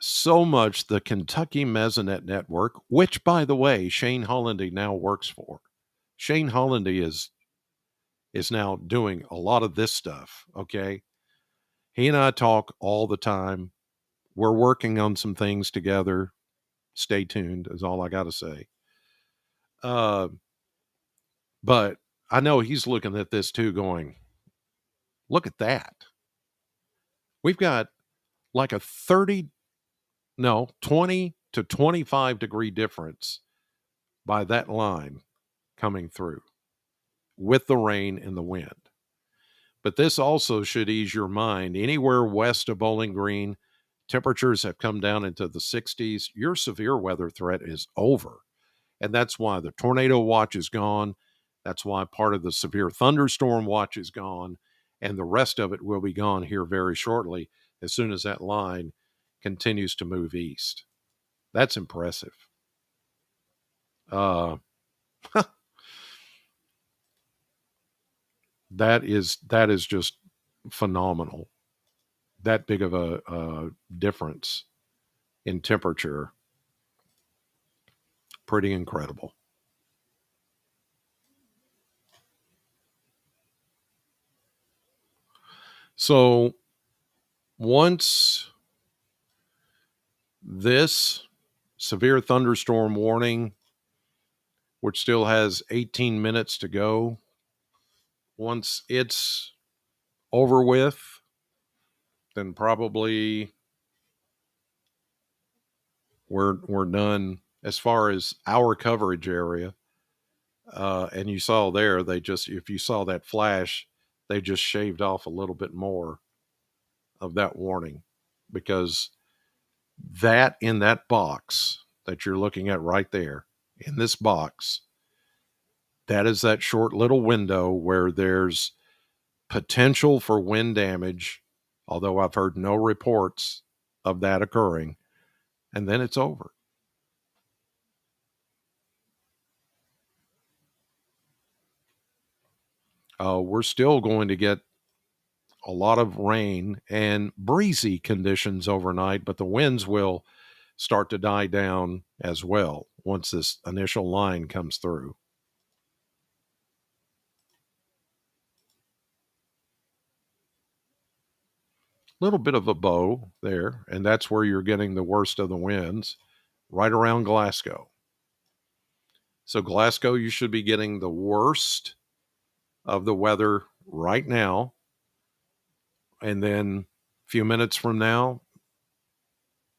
S1: so much the Kentucky Mesonet Network, which, by the way, Shane Hollandy now works for. Shane Hollandy is now doing a lot of this stuff, okay? He and I talk all the time. We're working on some things together. Stay tuned is all I got to say. But I know he's looking at this too going, look at that. We've got like a 20 to 25 degree difference by that line coming through with the rain and the wind. But this also should ease your mind. Anywhere west of Bowling Green, temperatures have come down into the 60s. Your severe weather threat is over. And that's why the tornado watch is gone. That's why part of the severe thunderstorm watch is gone. And the rest of it will be gone here very shortly as soon as that line continues to move east. That's impressive. That is just phenomenal. That big of a difference in temperature. Pretty incredible. So once this severe thunderstorm warning, which still has 18 minutes to go, once it's over with, then probably we're done as far as our coverage area. And you saw there, if you saw that flash, they just shaved off a little bit more of that warning, because that in that box that you're looking at right there in this box, that is that short little window where there's potential for wind damage, although I've heard no reports of that occurring, and then it's over. We're still going to get a lot of rain and breezy conditions overnight, but the winds will start to die down as well once this initial line comes through. Little bit of a bow there, and that's where you're getting the worst of the winds, right around Glasgow. So Glasgow, you should be getting the worst of the weather right now. And then a few minutes from now,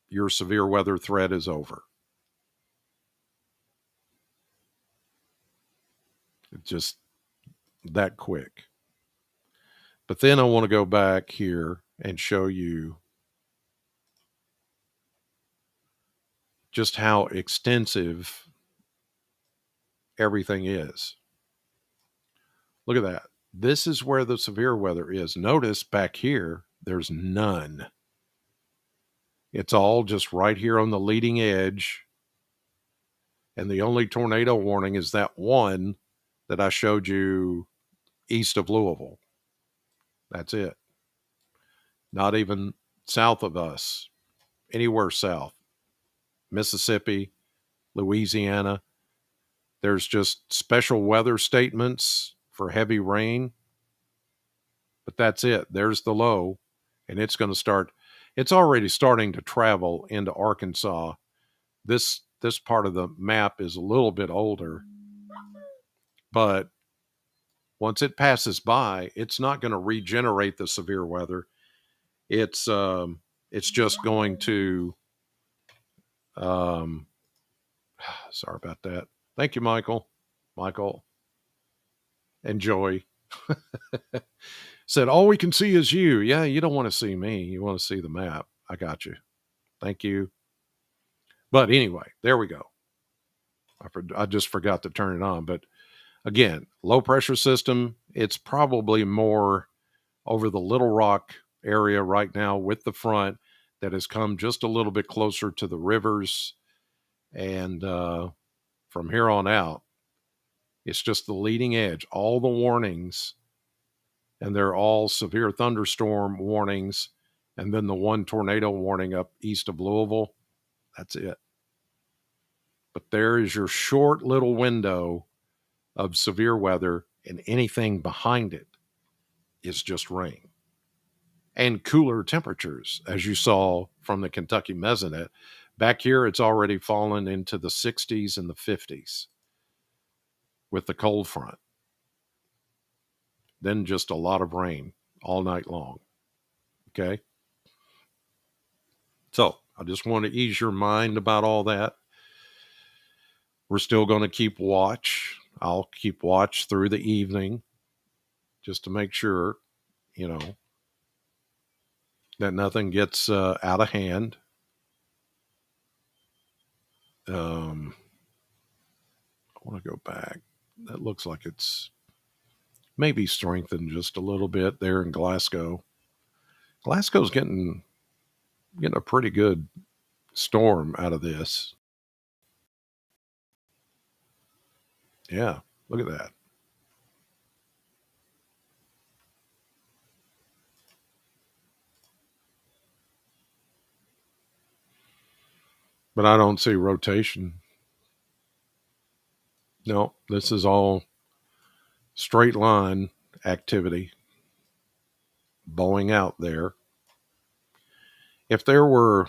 S1: your severe weather threat is over. It's just that quick. But then I want to go back here and show you just how extensive everything is. Look at that. This is where the severe weather is. Notice back here, there's none. It's all just right here on the leading edge. And the only tornado warning is that one that I showed you east of Louisville. That's it. Not even south of us, anywhere south. Mississippi, Louisiana. There's just special weather statements for heavy rain. But that's it. There's the low. And it's going to start. It's already starting to travel into Arkansas. This part of the map is a little bit older. But once it passes by, it's not going to regenerate the severe weather. It's just going to. Sorry about that. Thank you, Michael. Michael and Joy said, all we can see is you. Yeah, you don't want to see me. You want to see the map. I got you. Thank you. But anyway, there we go. I just forgot to turn it on. But Again, low pressure system, it's probably more over the Little Rock area right now with the front that has come just a little bit closer to the rivers. And from here on out, it's just the leading edge. All the warnings, and they're all severe thunderstorm warnings, and then the one tornado warning up east of Louisville. That's it. But there is your short little window of severe weather, and anything behind it is just rain and cooler temperatures, as you saw from the Kentucky Mesonet. Back here, it's already fallen into the 60s and the 50s with the cold front. Then just a lot of rain all night long. Okay. So I just want to ease your mind about all that. We're still going to keep watch. I'll keep watch through the evening just to make sure, that nothing gets out of hand. I want to go back. That looks like it's maybe strengthened just a little bit there in Glasgow. Glasgow's getting a pretty good storm out of this. Yeah, look at that. But I don't see rotation. No, this is all straight line activity bowing out there. If there were,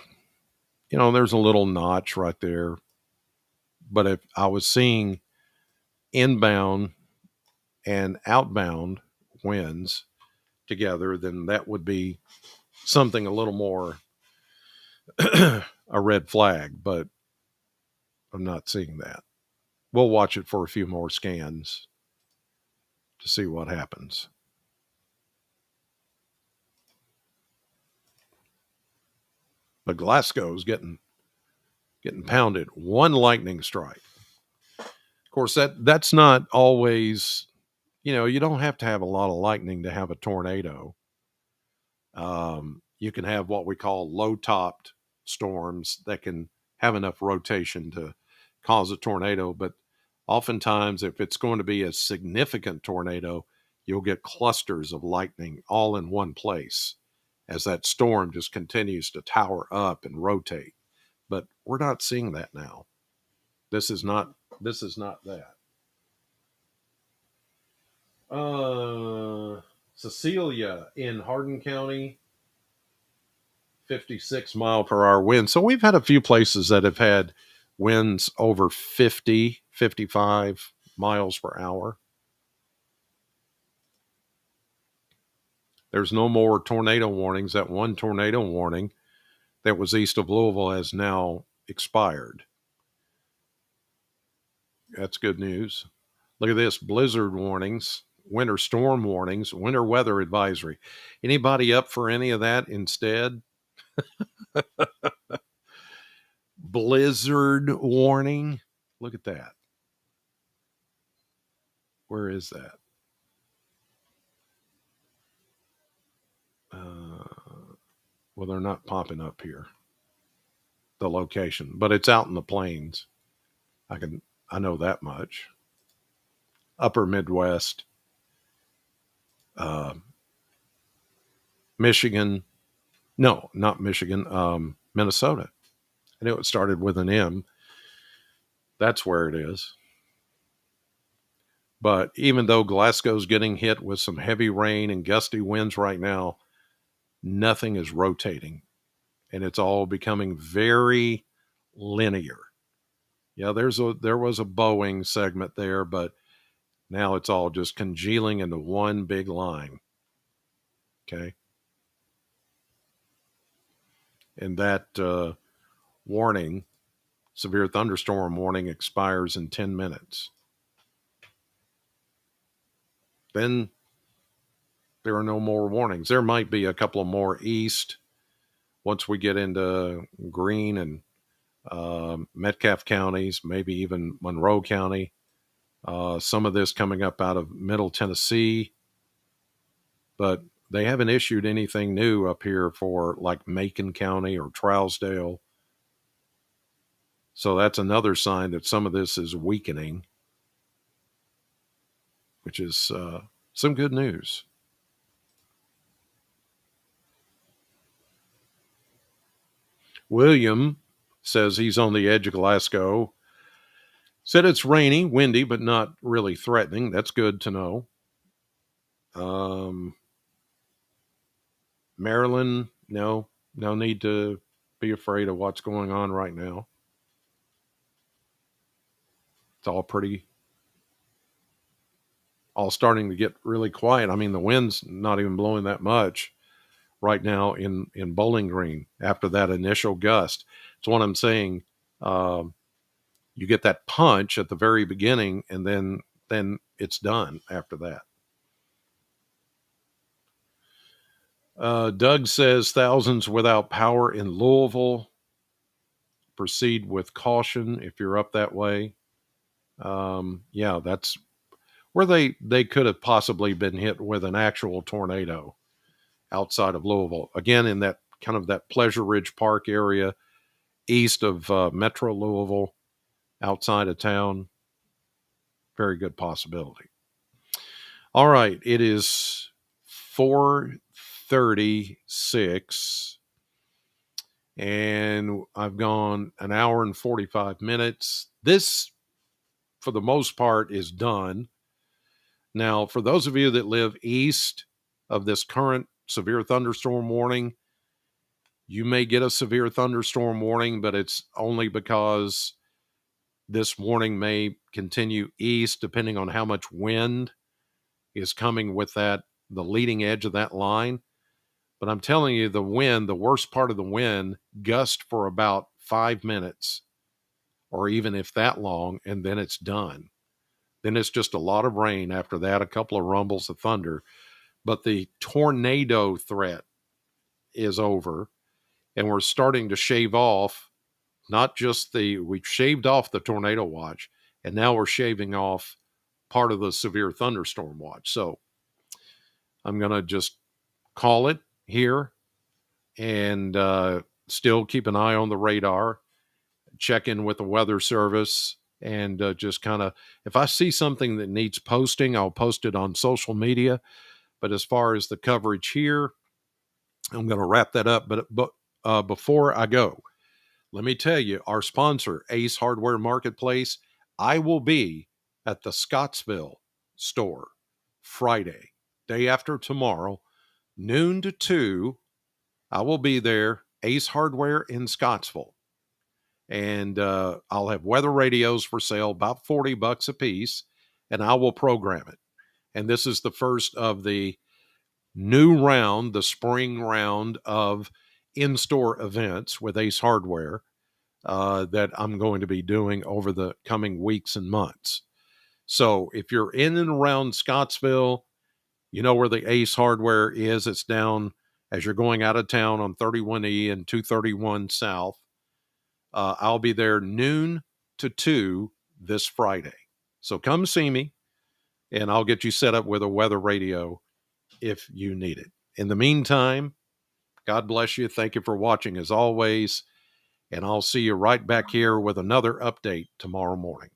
S1: there's a little notch right there. But if I was seeing inbound and outbound winds together, then that would be something a little more a red flag. But I'm not seeing that. We'll watch it for a few more scans to see what happens. But Glasgow's getting pounded. One lightning strike. Of course, that's not always, you don't have to have a lot of lightning to have a tornado. You can have what we call low-topped storms that can have enough rotation to cause a tornado. But oftentimes, if it's going to be a significant tornado, you'll get clusters of lightning all in one place as that storm just continues to tower up and rotate. But we're not seeing that now. This is not that. Cecilia in Hardin County, 56 mile per hour wind. So we've had a few places that have had winds over 50, 55 miles per hour. There's no more tornado warnings. That one tornado warning that was east of Louisville has now expired. That's good news. Look at this. Blizzard warnings, winter storm warnings, winter weather advisory. Anybody up for any of that instead? Blizzard warning. Look at that. Where is that? Well, they're not popping up here, the location, but it's out in the plains. I know that much. Upper Midwest, Michigan. No, not Michigan. Minnesota. I knew it started with an M. That's where it is. But even though Glasgow's getting hit with some heavy rain and gusty winds right now, nothing is rotating. And it's all becoming very linear. Yeah, there was a Boeing segment there, but now it's all just congealing into one big line. Okay. And that warning, severe thunderstorm warning, expires in 10 minutes. Then there are no more warnings. There might be a couple of more east once we get into Greene and Metcalfe counties, maybe even Monroe County. Some of this coming up out of Middle Tennessee, but they haven't issued anything new up here for like Macon County or Trousdale. So that's another sign that some of this is weakening, which is some good news. William says he's on the edge of Glasgow. Said it's rainy, windy, but not really threatening. That's good to know. Maryland, no need to be afraid of what's going on right now. It's all starting to get really quiet. I mean, the wind's not even blowing that much right now in Bowling Green after that initial gust. It's what I'm saying. You get that punch at the very beginning, and then it's done after that. Doug says thousands without power in Louisville. Proceed with caution if you're up that way. Yeah, that's where they could have possibly been hit with an actual tornado outside of Louisville. Again, in that kind of that Pleasure Ridge Park area east of Metro Louisville, outside of town. Very good possibility. All right, it is 4:36, and I've gone an hour and 45 minutes. This, for the most part, is done. Now, for those of you that live east of this current severe thunderstorm warning, you may get a severe thunderstorm warning, but it's only because this warning may continue east depending on how much wind is coming with the leading edge of that line. But I'm telling you, the wind, the worst part of the wind, gust for about 5 minutes, or even if that long, and then it's done. Then it's just a lot of rain after that, a couple of rumbles of thunder. But the tornado threat is over, and we're starting to shave off, we've shaved off the tornado watch, and now we're shaving off part of the severe thunderstorm watch. So I'm going to just call it here and still keep an eye on the radar, check in with the Weather Service, and just kind of, if I see something that needs posting, I'll post it on social media. But as far as the coverage here, I'm going to wrap that up. But before I go, let me tell you, our sponsor, Ace Hardware Marketplace, I will be at the Scottsville store Friday, day after tomorrow, noon to 2. I will be there, Ace Hardware in Scottsville. And I'll have weather radios for sale, about $40 a piece, and I will program it. And this is the first of the new round, the spring round of in-store events with Ace Hardware that I'm going to be doing over the coming weeks and months. So if you're in and around Scottsville, you know where the Ace Hardware is. It's down as you're going out of town on 31E and 231 South. I'll be there noon to 2 this Friday. So come see me, and I'll get you set up with a weather radio if you need it. In the meantime, God bless you. Thank you for watching as always, and I'll see you right back here with another update tomorrow morning.